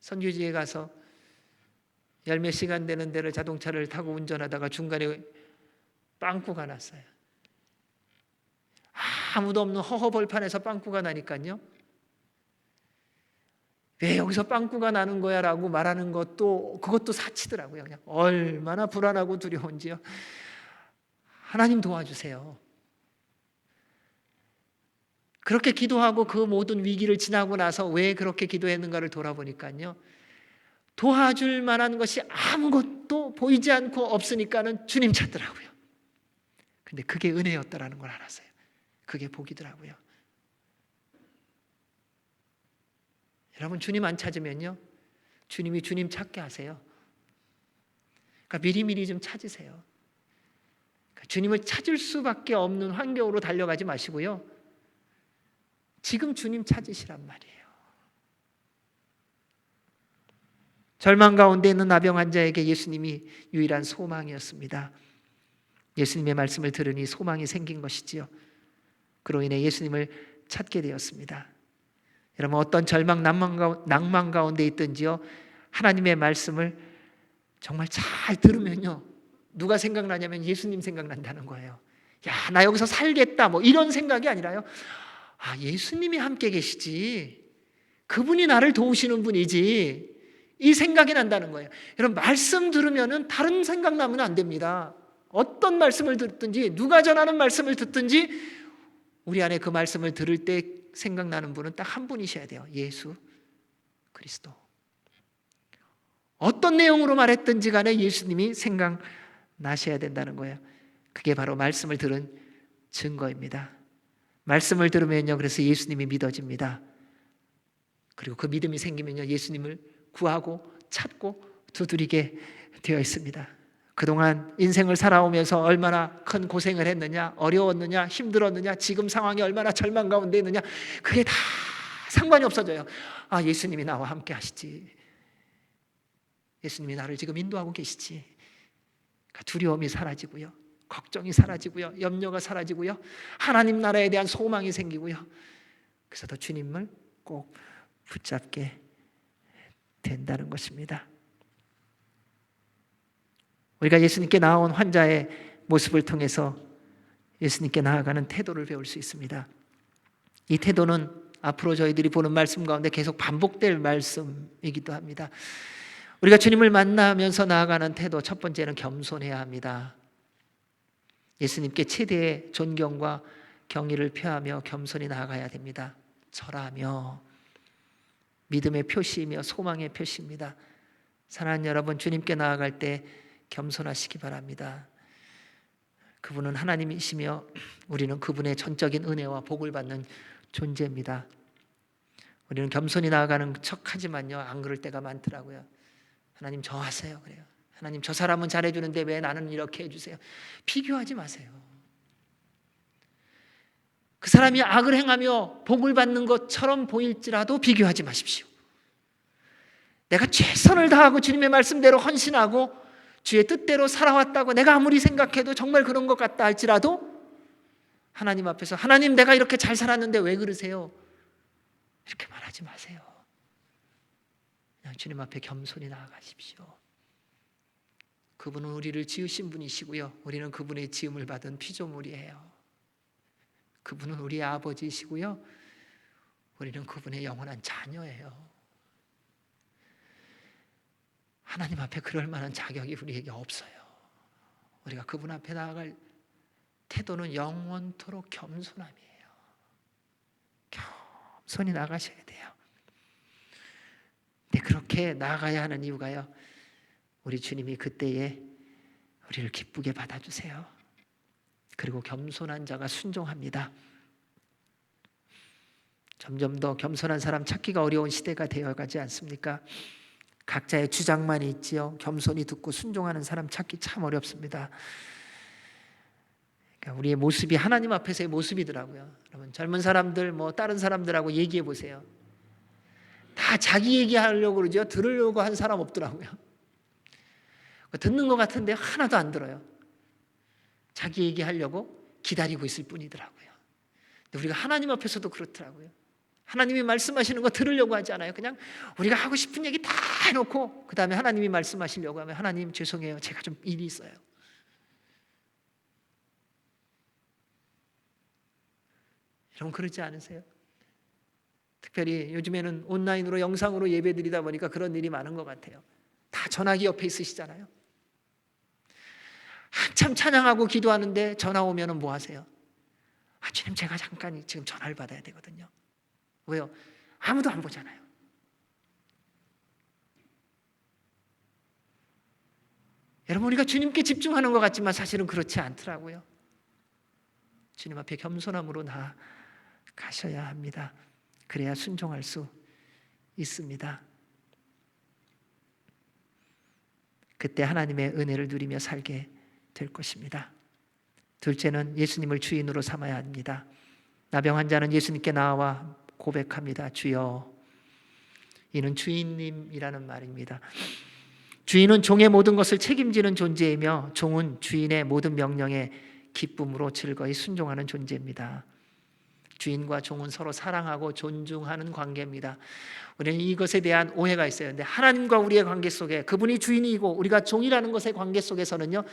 선교지에 가서 열 몇 시간 되는 데를 자동차를 타고 운전하다가 중간에 빵꾸가 났어요. 아무도 없는 허허벌판에서 빵꾸가 나니까요, 왜 여기서 빵꾸가 나는 거야 라고 말하는 것도, 그것도 사치더라고요. 그냥 얼마나 불안하고 두려운지요. 하나님 도와주세요. 그렇게 기도하고 그 모든 위기를 지나고 나서 왜 그렇게 기도했는가를 돌아보니까요, 도와줄 만한 것이 아무것도 보이지 않고 없으니까는 주님 찾더라고요. 근데 그게 은혜였다라는 걸 알았어요. 그게 복이더라고요. 여러분, 주님 안 찾으면요, 주님이 주님 찾게 하세요. 그러니까 미리미리 좀 찾으세요. 그러니까 주님을 찾을 수밖에 없는 환경으로 달려가지 마시고요, 지금 주님 찾으시란 말이에요. 절망 가운데 있는 나병 환자에게 예수님이 유일한 소망이었습니다. 예수님의 말씀을 들으니 소망이 생긴 것이지요. 그로 인해 예수님을 찾게 되었습니다. 여러분, 어떤 절망, 낭만 가운데 있든지요, 하나님의 말씀을 정말 잘 들으면요, 누가 생각나냐면 예수님 생각난다는 거예요. 야, 나 여기서 살겠다 뭐 이런 생각이 아니라요, 아, 예수님이 함께 계시지, 그분이 나를 도우시는 분이지, 이 생각이 난다는 거예요. 여러분, 말씀 들으면은 다른 생각 나면 안 됩니다. 어떤 말씀을 듣든지, 누가 전하는 말씀을 듣든지 우리 안에 그 말씀을 들을 때 생각나는 분은 딱 한 분이셔야 돼요. 예수 그리스도. 어떤 내용으로 말했든지 간에 예수님이 생각나셔야 된다는 거예요. 그게 바로 말씀을 들은 증거입니다. 말씀을 들으면요, 그래서 예수님이 믿어집니다. 그리고 그 믿음이 생기면요, 예수님을 구하고 찾고 두드리게 되어 있습니다. 그동안 인생을 살아오면서 얼마나 큰 고생을 했느냐, 어려웠느냐, 힘들었느냐, 지금 상황이 얼마나 절망 가운데 있느냐, 그게 다 상관이 없어져요. 아, 예수님이 나와 함께 하시지, 예수님이 나를 지금 인도하고 계시지. 두려움이 사라지고요, 걱정이 사라지고요, 염려가 사라지고요, 하나님 나라에 대한 소망이 생기고요. 그래서 더 주님을 꼭 붙잡게 된다는 것입니다. 우리가 예수님께 나온 환자의 모습을 통해서 예수님께 나아가는 태도를 배울 수 있습니다. 이 태도는 앞으로 저희들이 보는 말씀 가운데 계속 반복될 말씀이기도 합니다. 우리가 주님을 만나면서 나아가는 태도, 첫 번째는 겸손해야 합니다. 예수님께 최대의 존경과 경의를 표하며 겸손히 나아가야 됩니다. 절하며, 믿음의 표시이며 소망의 표시입니다. 사랑하는 여러분, 주님께 나아갈 때 겸손하시기 바랍니다. 그분은 하나님이시며 우리는 그분의 전적인 은혜와 복을 받는 존재입니다. 우리는 겸손히 나아가는 척하지만요, 안 그럴 때가 많더라고요. 하나님 저 하세요, 그래요. 하나님 저 사람은 잘해주는데 왜 나는 이렇게 해주세요. 비교하지 마세요. 그 사람이 악을 행하며 복을 받는 것처럼 보일지라도 비교하지 마십시오. 내가 최선을 다하고 주님의 말씀대로 헌신하고 주의 뜻대로 살아왔다고 내가 아무리 생각해도 정말 그런 것 같다 할지라도 하나님 앞에서, 하나님 내가 이렇게 잘 살았는데 왜 그러세요? 이렇게 말하지 마세요. 그냥 주님 앞에 겸손히 나아가십시오. 그분은 우리를 지으신 분이시고요, 우리는 그분의 지음을 받은 피조물이에요. 그분은 우리의 아버지이시고요, 우리는 그분의 영원한 자녀예요. 하나님 앞에 그럴 만한 자격이 우리에게 없어요. 우리가 그분 앞에 나아갈 태도는 영원토록 겸손함이에요. 겸손히 나가셔야 돼요. 근데 그렇게 나아가야 하는 이유가요, 우리 주님이 그때에 우리를 기쁘게 받아주세요. 그리고 겸손한 자가 순종합니다. 점점 더 겸손한 사람 찾기가 어려운 시대가 되어가지 않습니까? 각자의 주장만 있지요. 겸손히 듣고 순종하는 사람 찾기 참 어렵습니다. 그러니까 우리의 모습이 하나님 앞에서의 모습이더라고요. 여러분, 젊은 사람들 뭐 다른 사람들하고 얘기해 보세요. 다 자기 얘기하려고 그러죠. 들으려고 한 사람 없더라고요. 듣는 것 같은데 하나도 안 들어요. 자기 얘기하려고 기다리고 있을 뿐이더라고요. 근데 우리가 하나님 앞에서도 그렇더라고요. 하나님이 말씀하시는 거 들으려고 하지 않아요. 그냥 우리가 하고 싶은 얘기 다 해놓고 그 다음에 하나님이 말씀하시려고 하면, 하나님 죄송해요, 제가 좀 일이 있어요. 여러분 그러지 않으세요? 특별히 요즘에는 온라인으로 영상으로 예배드리다 보니까 그런 일이 많은 것 같아요. 다 전화기 옆에 있으시잖아요. 한참 찬양하고 기도하는데 전화 오면은 뭐 하세요? 아, 주님 제가 잠깐 지금 전화를 받아야 되거든요. 왜요? 아무도 안 보잖아요. 여러분, 우리가 주님께 집중하는 것 같지만 사실은 그렇지 않더라고요. 주님 앞에 겸손함으로 나아가셔야 합니다. 그래야 순종할 수 있습니다. 그때 하나님의 은혜를 누리며 살게 될 것입니다. 둘째는 예수님을 주인으로 삼아야 합니다. 나병 환자는 예수님께 나와 고백합니다. 주여. 이는 주인님이라는 말입니다. 주인은 종의 모든 것을 책임지는 존재이며 종은 주인의 모든 명령에 기쁨으로 즐거이 순종하는 존재입니다. 주인과 종은 서로 사랑하고 존중하는 관계입니다. 우리는 이것에 대한 오해가 있어요. 근데 하나님과 우리의 관계 속에, 그분이 주인이고 우리가 종이라는 것의 관계 속에서는요,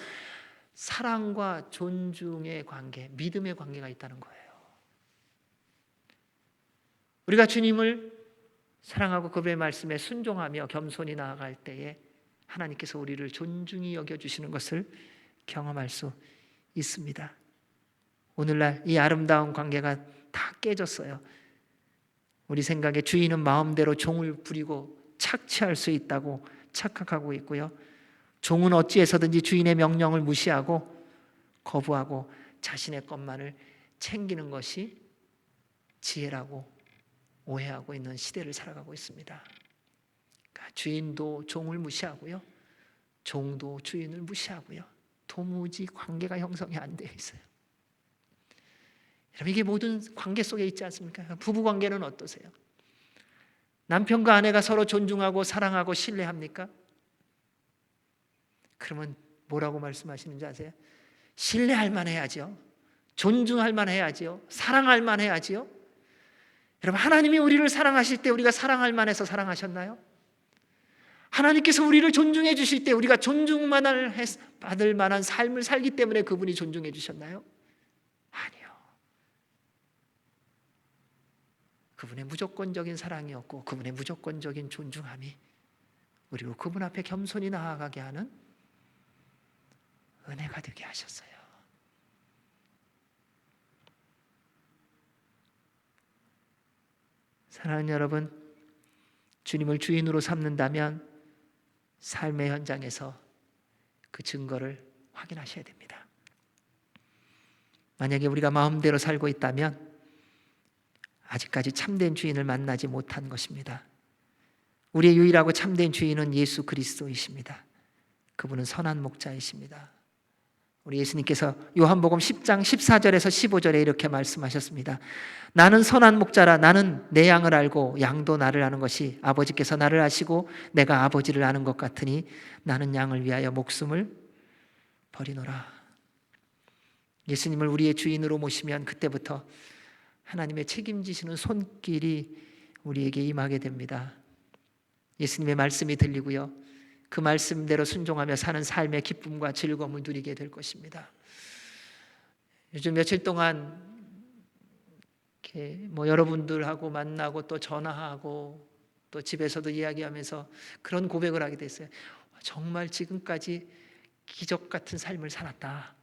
사랑과 존중의 관계, 믿음의 관계가 있다는 거예요. 우리가 주님을 사랑하고 그분의 말씀에 순종하며 겸손히 나아갈 때에 하나님께서 우리를 존중히 여겨주시는 것을 경험할 수 있습니다. 오늘날 이 아름다운 관계가 다 깨졌어요. 우리 생각에 주인은 마음대로 종을 부리고 착취할 수 있다고 착각하고 있고요. 종은 어찌해서든지 주인의 명령을 무시하고 거부하고 자신의 것만을 챙기는 것이 지혜라고 오해하고 있는 시대를 살아가고 있습니다. 그러니까 주인도 종을 무시하고요, 종도 주인을 무시하고요, 도무지 관계가 형성이 안 되어 있어요. 여러분, 이게 모든 관계 속에 있지 않습니까? 부부 관계는 어떠세요? 남편과 아내가 서로 존중하고 사랑하고 신뢰합니까? 그러면 뭐라고 말씀하시는지 아세요? 신뢰할 만해야죠. 존중할 만해야죠. 사랑할 만해야죠. 여러분, 하나님이 우리를 사랑하실 때 우리가 사랑할 만해서 사랑하셨나요? 하나님께서 우리를 존중해 주실 때 우리가 존중만을 받을 만한 삶을 살기 때문에 그분이 존중해 주셨나요? 아니요. 그분의 무조건적인 사랑이었고 그분의 무조건적인 존중함이 우리로 그분 앞에 겸손히 나아가게 하는 은혜가 되게 하셨어요. 사랑하는 여러분, 주님을 주인으로 삼는다면 삶의 현장에서 그 증거를 확인하셔야 됩니다. 만약에 우리가 마음대로 살고 있다면 아직까지 참된 주인을 만나지 못한 것입니다. 우리의 유일하고 참된 주인은 예수 그리스도이십니다. 그분은 선한 목자이십니다. 우리 예수님께서 요한복음 10장 14절에서 15절에 이렇게 말씀하셨습니다. 나는 선한 목자라. 나는 내 양을 알고 양도 나를 아는 것이 아버지께서 나를 아시고 내가 아버지를 아는 것 같으니 나는 양을 위하여 목숨을 버리노라. 예수님을 우리의 주인으로 모시면 그때부터 하나님의 책임지시는 손길이 우리에게 임하게 됩니다. 예수님의 말씀이 들리고요, 그 말씀대로 순종하며 사는 삶의 기쁨과 즐거움을 누리게 될 것입니다. 요즘 며칠 동안 이렇게 여러분들하고 만나고 또 전화하고 또 집에서도 이야기하면서 그런 고백을 하게 됐어요. 정말 지금까지 기적 같은 삶을 살았다.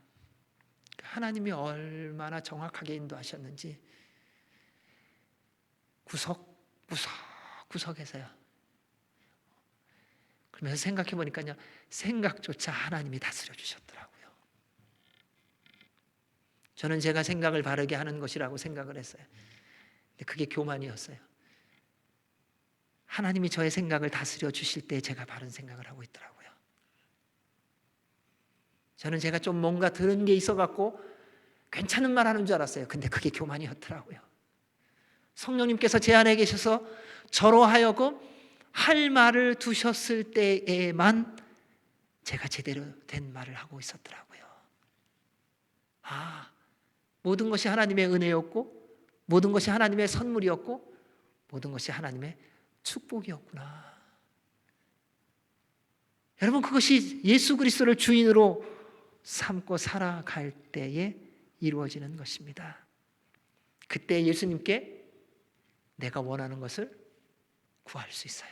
하나님이 얼마나 정확하게 인도하셨는지 구석구석에서요. 그러면서 생각해 보니까요, 생각조차 하나님이 다스려 주셨더라고요. 저는 제가 생각을 바르게 하는 것이라고 생각을 했어요. 근데 그게 교만이었어요. 하나님이 저의 생각을 다스려 주실 때 제가 바른 생각을 하고 있더라고요. 저는 제가 좀 뭔가 들은 게 있어갖고 괜찮은 말 하는 줄 알았어요. 근데 그게 교만이었더라고요. 성령님께서 제 안에 계셔서 저로 하여금 할 말을 두셨을 때에만 제가 제대로 된 말을 하고 있었더라고요. 모든 것이 하나님의 은혜였고 모든 것이 하나님의 선물이었고 모든 것이 하나님의 축복이었구나. 여러분, 그것이 예수 그리스도를 주인으로 삼고 살아갈 때에 이루어지는 것입니다. 그때 예수님께 내가 원하는 것을 구할 수 있어요.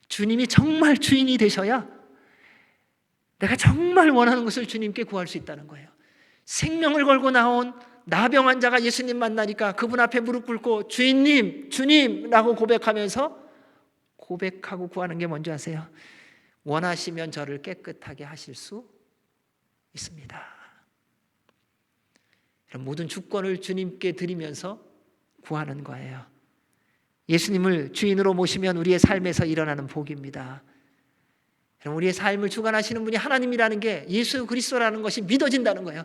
주님이 정말 주인이 되셔야 내가 정말 원하는 것을 주님께 구할 수 있다는 거예요. 생명을 걸고 나온 나병 환자가 예수님 만나니까 그분 앞에 무릎 꿇고 주인님, 주님라고 고백하면서 고백하고 구하는 게 뭔지 아세요? 원하시면 저를 깨끗하게 하실 수 있습니다. 모든 주권을 주님께 드리면서 구하는 거예요. 예수님을 주인으로 모시면 우리의 삶에서 일어나는 복입니다. 우리의 삶을 주관하시는 분이 하나님이라는 게, 예수 그리스도라는 것이 믿어진다는 거예요.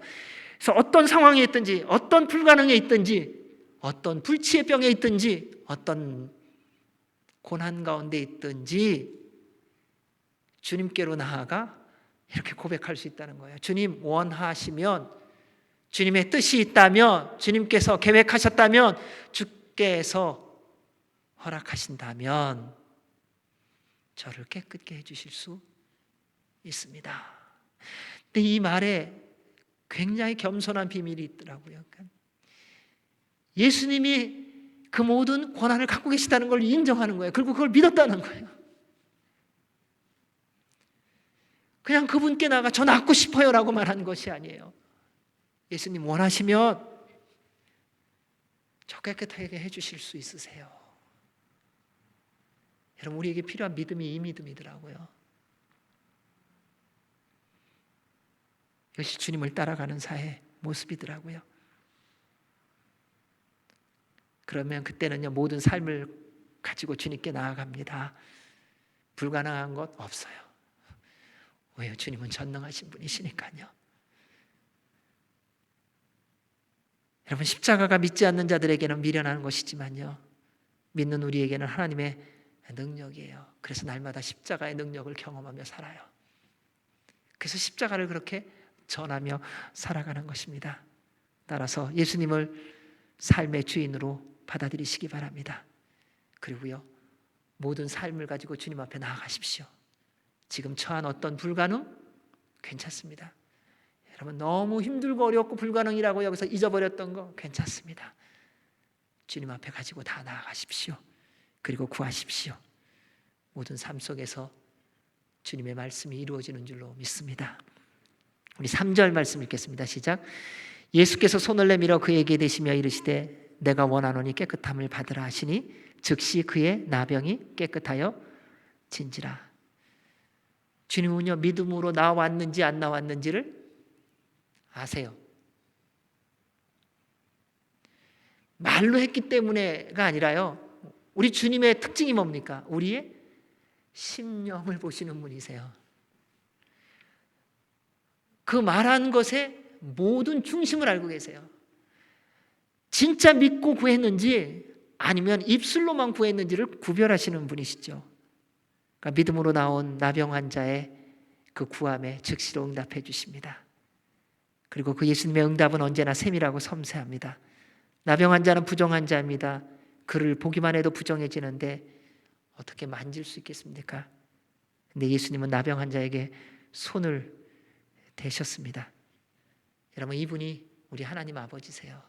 그래서 어떤 상황에 있든지, 어떤 불가능에 있든지, 어떤 불치의 병에 있든지, 어떤 고난 가운데 있든지 주님께로 나아가 이렇게 고백할 수 있다는 거예요. 주님, 원하시면 주님의 뜻이 있다면, 주님께서 계획하셨다면, 주께서 허락하신다면 저를 깨끗게 해주실 수 있습니다. 근데 이 말에 굉장히 겸손한 비밀이 있더라고요. 예수님이 그 모든 권한을 갖고 계시다는 걸 인정하는 거예요. 그리고 그걸 믿었다는 거예요. 그냥 그분께 나가 저 낫고 싶어요 라고 말한 것이 아니에요. 예수님 원하시면 저 깨끗하게 해주실 수 있으세요. 여러분, 우리에게 필요한 믿음이 이 믿음이더라고요. 이것이 주님을 따라가는 사의 모습이더라고요. 그러면 그때는요, 모든 삶을 가지고 주님께 나아갑니다. 불가능한 것 없어요. 왜요? 주님은 전능하신 분이시니까요. 여러분, 십자가가 믿지 않는 자들에게는 미련한 것이지만요, 믿는 우리에게는 하나님의 능력이에요. 그래서 날마다 십자가의 능력을 경험하며 살아요. 그래서 십자가를 그렇게 전하며 살아가는 것입니다. 따라서 예수님을 삶의 주인으로 받아들이시기 바랍니다. 그리고요, 모든 삶을 가지고 주님 앞에 나아가십시오. 지금 처한 어떤 불가능? 괜찮습니다. 여러분, 너무 힘들고 어렵고 불가능이라고 여기서 잊어버렸던 거 괜찮습니다. 주님 앞에 가지고 다 나아가십시오. 그리고 구하십시오. 모든 삶 속에서 주님의 말씀이 이루어지는 줄로 믿습니다. 우리 3절 말씀 읽겠습니다. 시작. 예수께서 손을 내밀어 그에게 대시며 이르시되 내가 원하노니 깨끗함을 받으라 하시니 즉시 그의 나병이 깨끗하여 진지라. 주님은요, 믿음으로 나왔는지 안 나왔는지를 아세요. 말로 했기 때문에가 아니라요, 우리 주님의 특징이 뭡니까? 우리의 심령을 보시는 분이세요. 그 말한 것의 모든 중심을 알고 계세요. 진짜 믿고 구했는지 아니면 입술로만 구했는지를 구별하시는 분이시죠. 그러니까 믿음으로 나온 나병 환자의 그 구함에 즉시로 응답해 주십니다. 그리고 그 예수님의 응답은 언제나 세밀하고 섬세합니다. 나병 환자는 부정 환자입니다. 그를 보기만 해도 부정해지는데 어떻게 만질 수 있겠습니까? 근데 예수님은 나병 환자에게 손을 대셨습니다. 여러분, 이분이 우리 하나님 아버지세요.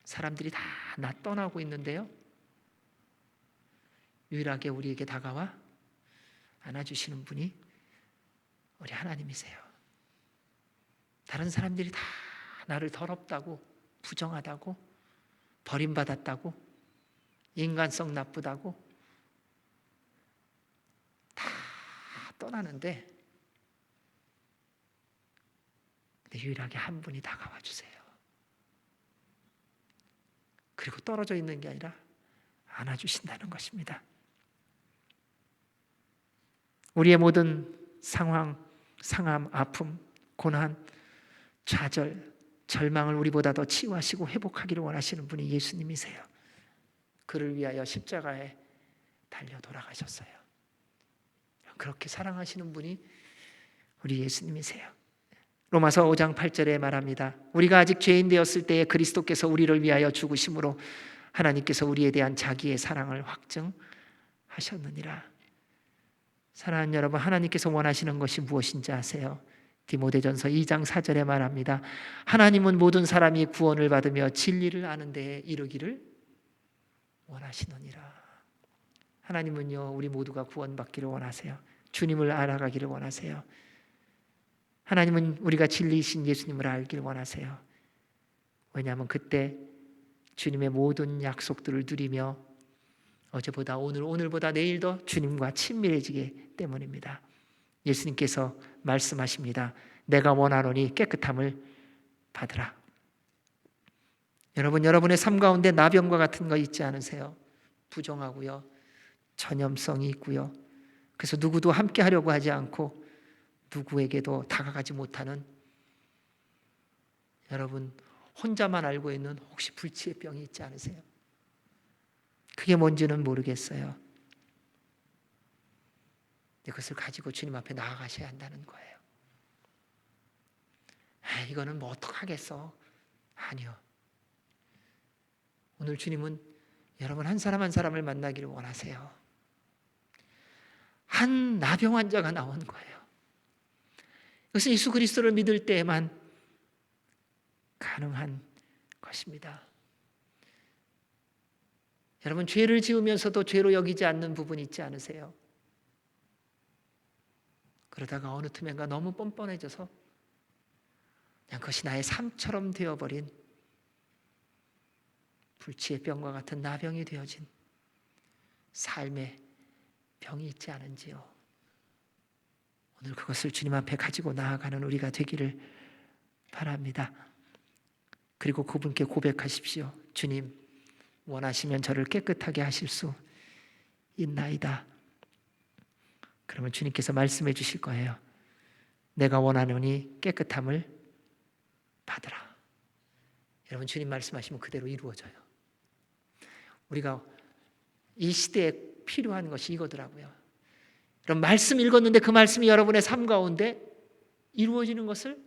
사람들이 다 나 떠나고 있는데요, 유일하게 우리에게 다가와 안아주시는 분이 우리 하나님이세요. 다른 사람들이 다 나를 더럽다고, 부정하다고, 버림받았다고, 인간성 나쁘다고 다 떠나는데 유일하게 한 분이 다가와 주세요. 그리고 떨어져 있는 게 아니라 안아주신다는 것입니다. 우리의 모든 상황, 상함, 아픔, 고난, 좌절, 절망을 우리보다 더 치유하시고 회복하기를 원하시는 분이 예수님이세요. 그를 위하여 십자가에 달려 돌아가셨어요. 그렇게 사랑하시는 분이 우리 예수님이세요. 로마서 5장 8절에 말합니다. 우리가 아직 죄인 되었을 때에 그리스도께서 우리를 위하여 죽으심으로 하나님께서 우리에 대한 자기의 사랑을 확증하셨느니라. 사랑하는 여러분, 하나님께서 원하시는 것이 무엇인지 아세요? 디모데전서 2장 4절에 말합니다. 하나님은 모든 사람이 구원을 받으며 진리를 아는 데에 이르기를 원하시느니라. 하나님은요, 우리 모두가 구원받기를 원하세요. 주님을 알아가기를 원하세요. 하나님은 우리가 진리이신 예수님을 알기를 원하세요. 왜냐하면 그때 주님의 모든 약속들을 누리며 어제보다 오늘, 오늘보다 내일 더 주님과 친밀해지기 때문입니다. 예수님께서 말씀하십니다. 내가 원하노니 깨끗함을 받으라. 여러분, 여러분의 삶 가운데 나병과 같은 거 있지 않으세요? 부정하고요, 전염성이 있고요, 그래서 누구도 함께 하려고 하지 않고 누구에게도 다가가지 못하는, 여러분 혼자만 알고 있는 혹시 불치의 병이 있지 않으세요? 그게 뭔지는 모르겠어요. 그것을 가지고 주님 앞에 나아가셔야 한다는 거예요. 이거는 뭐 어떡하겠어. 아니요. 오늘 주님은 여러분 한 사람 한 사람을 만나기를 원하세요. 한 나병 환자가 나온 거예요. 이것은 예수 그리스도를 믿을 때에만 가능한 것입니다. 여러분, 죄를 지으면서도 죄로 여기지 않는 부분이 있지 않으세요? 그러다가 어느 틈엔가 너무 뻔뻔해져서 그냥 그것이 나의 삶처럼 되어버린 불치의 병과 같은 나병이 되어진 삶의 병이 있지 않은지요. 오늘 그것을 주님 앞에 가지고 나아가는 우리가 되기를 바랍니다. 그리고 그분께 고백하십시오. 주님, 원하시면 저를 깨끗하게 하실 수 있나이다. 그러면 주님께서 말씀해 주실 거예요. 내가 원하노니 깨끗함을 받으라. 여러분, 주님 말씀하시면 그대로 이루어져요. 우리가 이 시대에 필요한 것이 이거더라고요. 여러분, 말씀 읽었는데 그 말씀이 여러분의 삶 가운데 이루어지는 것을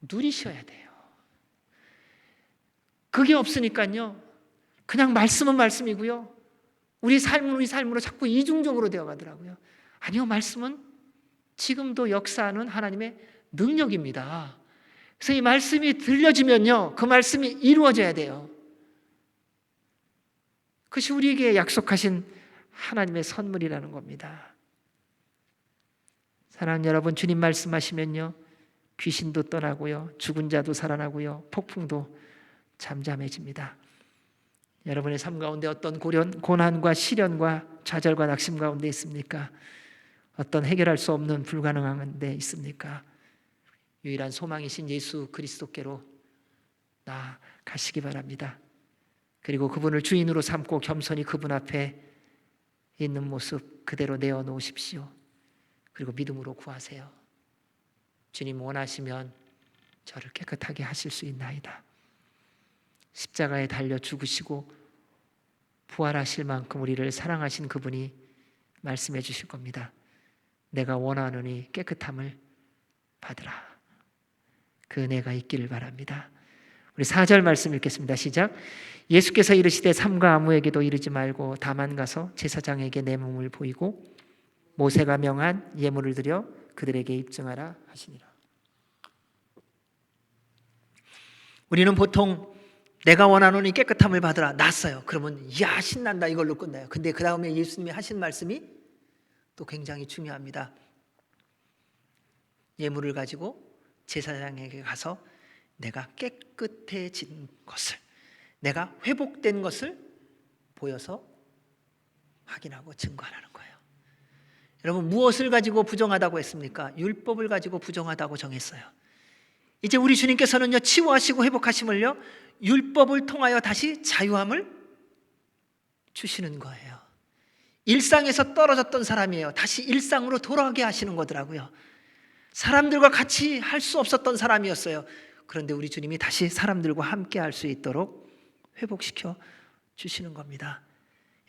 누리셔야 돼요. 그게 없으니까요, 그냥 말씀은 말씀이고요, 우리 삶은 우리 삶으로 자꾸 이중적으로 되어가더라고요. 아니요, 말씀은 지금도 역사하는 하나님의 능력입니다. 그래서 이 말씀이 들려지면요, 그 말씀이 이루어져야 돼요. 그것이 우리에게 약속하신 하나님의 선물이라는 겁니다. 사랑하는 여러분, 주님 말씀하시면요, 귀신도 떠나고요, 죽은 자도 살아나고요, 폭풍도 잠잠해집니다. 여러분의 삶 가운데 어떤 고난과 시련과 좌절과 낙심 가운데 있습니까? 어떤 해결할 수 없는 불가능한 데 있습니까? 유일한 소망이신 예수 그리스도께로 나아가시기 바랍니다. 그리고 그분을 주인으로 삼고 겸손히 그분 앞에 있는 모습 그대로 내어놓으십시오. 그리고 믿음으로 구하세요. 주님, 원하시면 저를 깨끗하게 하실 수 있나이다. 십자가에 달려 죽으시고 부활하실 만큼 우리를 사랑하신 그분이 말씀해 주실 겁니다. 내가 원하노니 깨끗함을 받으라. 그 은혜가 있기를 바랍니다. 우리 4절 말씀 읽겠습니다. 시작. 예수께서 이르시되 삼가 아무에게도 이르지 말고 다만 가서 제사장에게 내 몸을 보이고 모세가 명한 예물을 드려 그들에게 입증하라 하시니라. 우리는 보통 내가 원하노니 깨끗함을 받으라 났어요. 그러면 야 신난다 이걸로 끝나요. 근데 그 다음에 예수님이 하신 말씀이 또 굉장히 중요합니다. 예물을 가지고 제사장에게 가서 내가 깨끗해진 것을, 내가 회복된 것을 보여서 확인하고 증거하라는 거예요. 여러분, 무엇을 가지고 부정하다고 했습니까? 율법을 가지고 부정하다고 정했어요. 이제 우리 주님께서는요, 치유하시고 회복하심을요, 율법을 통하여 다시 자유함을 주시는 거예요. 일상에서 떨어졌던 사람이에요. 다시 일상으로 돌아가게 하시는 거더라고요. 사람들과 같이 할 수 없었던 사람이었어요. 그런데 우리 주님이 다시 사람들과 함께 할 수 있도록 회복시켜 주시는 겁니다.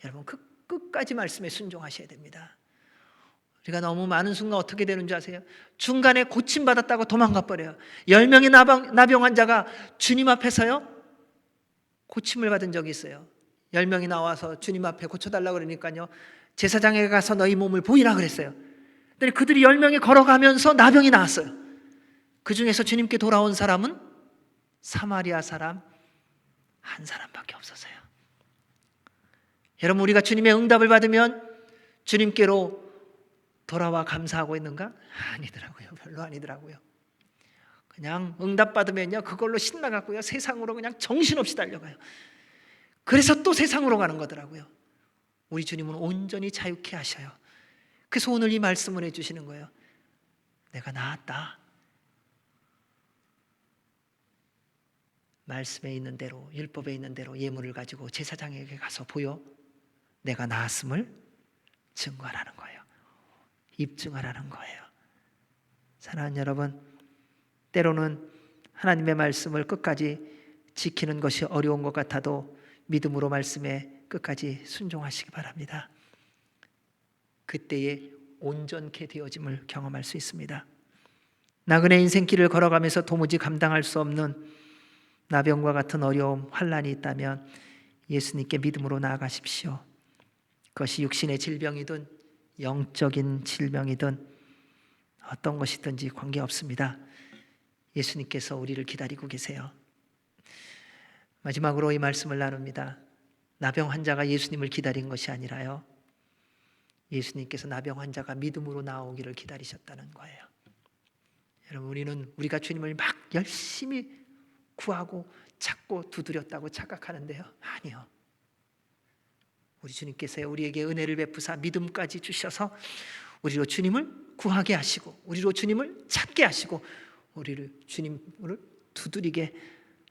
여러분, 끝까지 말씀에 순종하셔야 됩니다. 우리가 너무 많은 순간 어떻게 되는 줄 아세요? 중간에 고침받았다고 도망가 버려요. 10명의 나병 환자가 주님 앞에서요, 고침을 받은 적이 있어요. 10명이 나와서 주님 앞에 고쳐달라고 그러니까요, 제사장에게 가서 너희 몸을 보이라 그랬어요. 근데 그들이 10명이 걸어가면서 나병이 나왔어요. 그 중에서 주님께 돌아온 사람은 사마리아 사람 한 사람밖에 없었어요. 여러분, 우리가 주님의 응답을 받으면 주님께로 돌아와 감사하고 있는가? 아니더라고요. 별로 아니더라고요. 그냥 응답 받으면요, 그걸로 신나갖고요, 세상으로 그냥 정신없이 달려가요. 그래서 또 세상으로 가는 거더라고요. 우리 주님은 온전히 자유케 하셔요. 그래서 오늘 이 말씀을 해주시는 거예요. 내가 나았다. 말씀에 있는 대로, 율법에 있는 대로 예물을 가지고 제사장에게 가서 보여 내가 나았음을 증거하라는 거예요. 입증하라는 거예요. 사랑하는 여러분, 때로는 하나님의 말씀을 끝까지 지키는 것이 어려운 것 같아도 믿음으로 말씀에 끝까지 순종하시기 바랍니다. 그때에 온전케 되어짐을 경험할 수 있습니다. 나그네 인생길을 걸어가면서 도무지 감당할 수 없는 나병과 같은 어려움, 환난이 있다면 예수님께 믿음으로 나아가십시오. 그것이 육신의 질병이든 영적인 질병이든 어떤 것이든지 관계없습니다. 예수님께서 우리를 기다리고 계세요. 마지막으로 이 말씀을 나눕니다. 나병 환자가 예수님을 기다린 것이 아니라요, 예수님께서 나병 환자가 믿음으로 나오기를 기다리셨다는 거예요. 여러분, 우리가 주님을 막 열심히 구하고 찾고 두드렸다고 착각하는데요, 아니요. 우리 주님께서 우리에게 은혜를 베푸사 믿음까지 주셔서 우리로 주님을 구하게 하시고, 우리로 주님을 찾게 하시고, 우리를 주님을 두드리게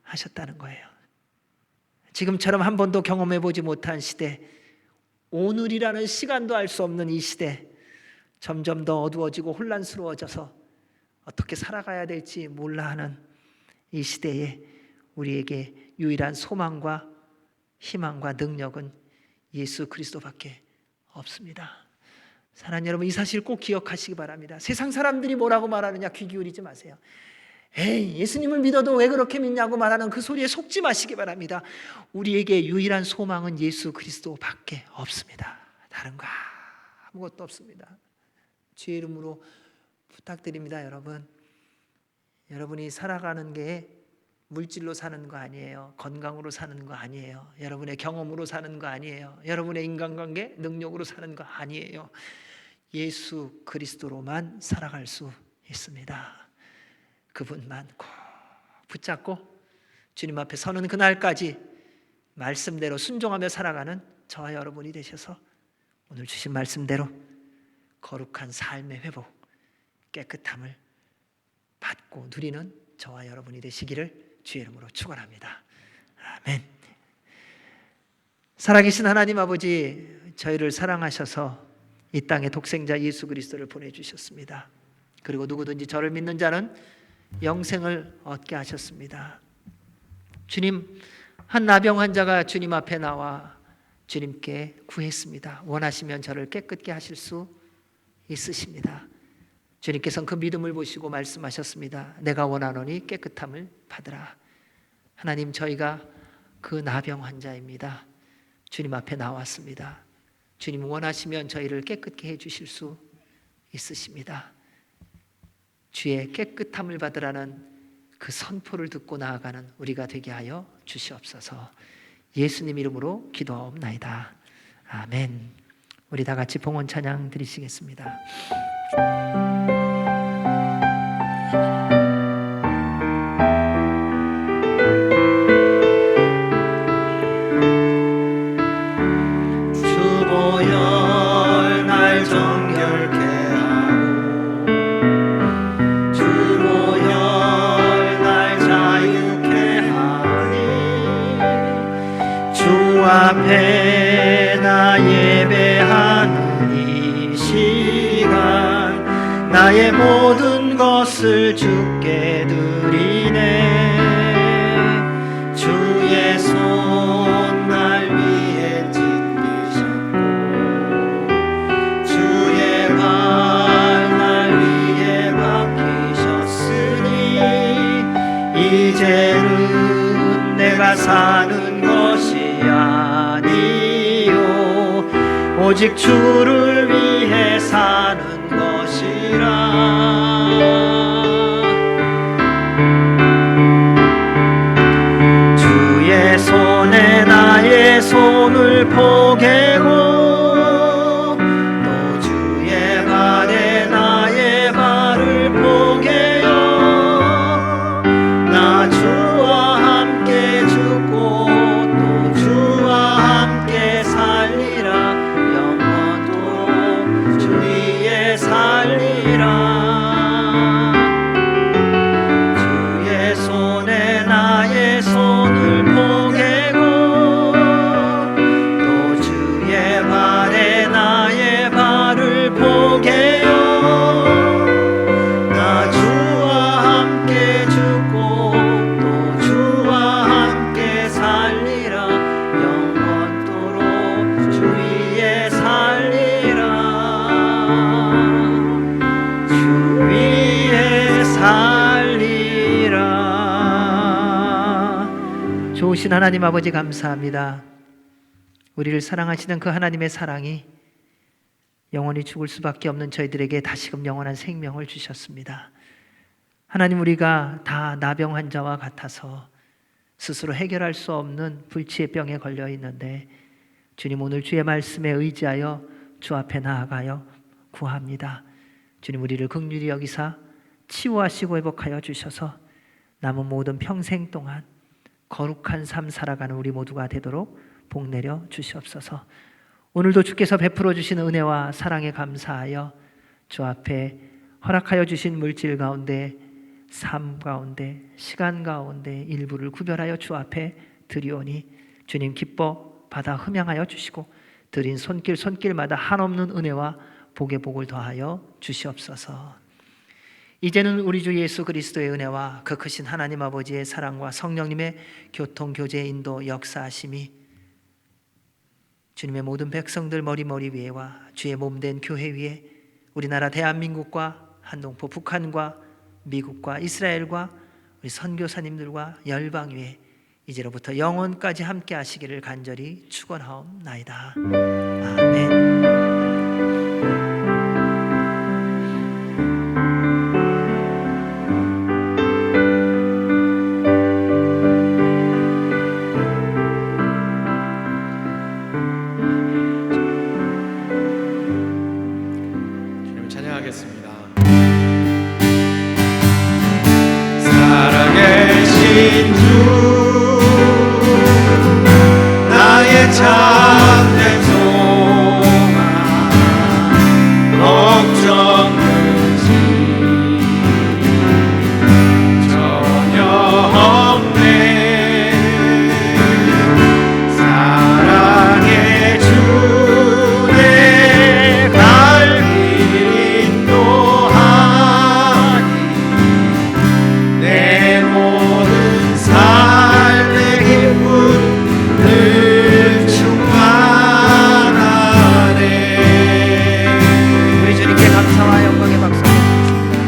하셨다는 거예요. 지금처럼 한 번도 경험해 보지 못한 시대, 오늘이라는 시간도 알 수 없는 이 시대, 점점 더 어두워지고 혼란스러워져서 어떻게 살아가야 될지 몰라 하는 이 시대에 우리에게 유일한 소망과 희망과 능력은 예수 그리스도밖에 없습니다. 사랑하는 여러분, 이 사실 꼭 기억하시기 바랍니다. 세상 사람들이 뭐라고 말하느냐 귀 기울이지 마세요. 에이, 예수님을 믿어도 왜 그렇게 믿냐고 말하는 그 소리에 속지 마시기 바랍니다. 우리에게 유일한 소망은 예수 그리스도밖에 없습니다. 다른 거 아무것도 없습니다. 주의 이름으로 부탁드립니다. 여러분이 살아가는 게 물질로 사는 거 아니에요. 건강으로 사는 거 아니에요. 여러분의 경험으로 사는 거 아니에요. 여러분의 인간관계 능력으로 사는 거 아니에요. 예수 그리스도로만 살아갈 수 있습니다. 그분만 꼭 붙잡고 주님 앞에 서는 그날까지 말씀대로 순종하며 살아가는 저와 여러분이 되셔서 오늘 주신 말씀대로 거룩한 삶의 회복, 깨끗함을 받고 누리는 저와 여러분이 되시기를 주의 이름으로 축원합니다. 아멘. 살아계신 하나님 아버지, 저희를 사랑하셔서 이 땅에 독생자 예수 그리스도를 보내주셨습니다. 그리고 누구든지 저를 믿는 자는 영생을 얻게 하셨습니다. 주님, 한 나병 환자가 주님 앞에 나와 주님께 구했습니다. 원하시면 저를 깨끗게 하실 수 있으십니다. 주님께서는 그 믿음을 보시고 말씀하셨습니다. 내가 원하노니 깨끗함을 받으라. 하나님, 저희가 그 나병 환자입니다. 주님 앞에 나왔습니다. 주님 원하시면 저희를 깨끗게 해주실 수 있으십니다. 주의 깨끗함을 받으라는 그 선포를 듣고 나아가는 우리가 되게 하여 주시옵소서. 예수님 이름으로 기도하옵나이다. 아멘. 우리 다 같이 봉헌 찬양 드리시겠습니다. 주보혈 날 정결케 하고 주보혈 날 자유케 하니 주 앞에 나 예배하는 이 시간 나의 모든 것을 주께 드리네. 주의 손 날 위에 찢기셨고 주의 발 날 위에 박히셨으니 이제는 내가 사는 것이 아니요 오직 주를 위해 사는 것이라. 주의 손에 나의 손을 포개고 또 주의 발에 나의 발을 포개요. 나 주와 함께 죽고 또 주와 함께 살리라. 영원토록 주 위에 살리라. 주의 손에 나의 손을 포개고 또 주의 발에 나의 발을 포개요. 나 주와 함께 죽고 또 주와 함께 살리라. 영원토록 주 위에 살리라. 크신 하나님 아버지 감사합니다. 우리를 사랑하시는 그 하나님의 사랑이 영원히 죽을 수밖에 없는 저희들에게 다시금 영원한 생명을 주셨습니다. 하나님, 우리가 다 나병 환자와 같아서 스스로 해결할 수 없는 불치의 병에 걸려 있는데 주님, 오늘 주의 말씀에 의지하여 주 앞에 나아가요 구합니다. 주님, 우리를 긍휼히 여기사 치유하시고 회복하여 주셔서 남은 모든 평생 동안 거룩한 삶 살아가는 우리 모두가 되도록 복 내려 주시옵소서. 오늘도 주께서 베풀어 주신 은혜와 사랑에 감사하여 주 앞에 허락하여 주신 물질 가운데, 삶 가운데, 시간 가운데 일부를 구별하여 주 앞에 드리오니 주님 기뻐 받아 흠양하여 주시고 드린 손길마다 한없는 은혜와 복의 복을 더하여 주시옵소서. 이제는 우리 주 예수 그리스도의 은혜와 그 크신 하나님 아버지의 사랑과 성령님의 교통, 교제, 인도, 역사하심이 주님의 모든 백성들 머리 위에와 주의 몸된 교회 위에, 우리나라 대한민국과 한동포 북한과 미국과 이스라엘과 우리 선교사님들과 열방 위에 이제로부터 영원까지 함께 하시기를 간절히 축원하옵나이다. 아멘. 주님을 찬양하겠습니다. 살아계신 주, 나의 참된 소망, 걱정 끝이 전혀 없네. 사랑의 주, 내 갈 길 인도하니 내 모든 삶의 기쁨 늘 충만하네. 우리 주님께 감사와 영광의 박수 드리겠습니다.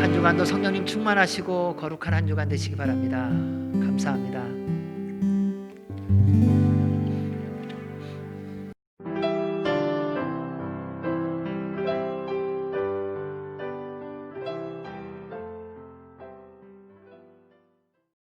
한 주간도 성령님 충만하시고 거룩한 한 주간 되시기 바랍니다. 감사합니다.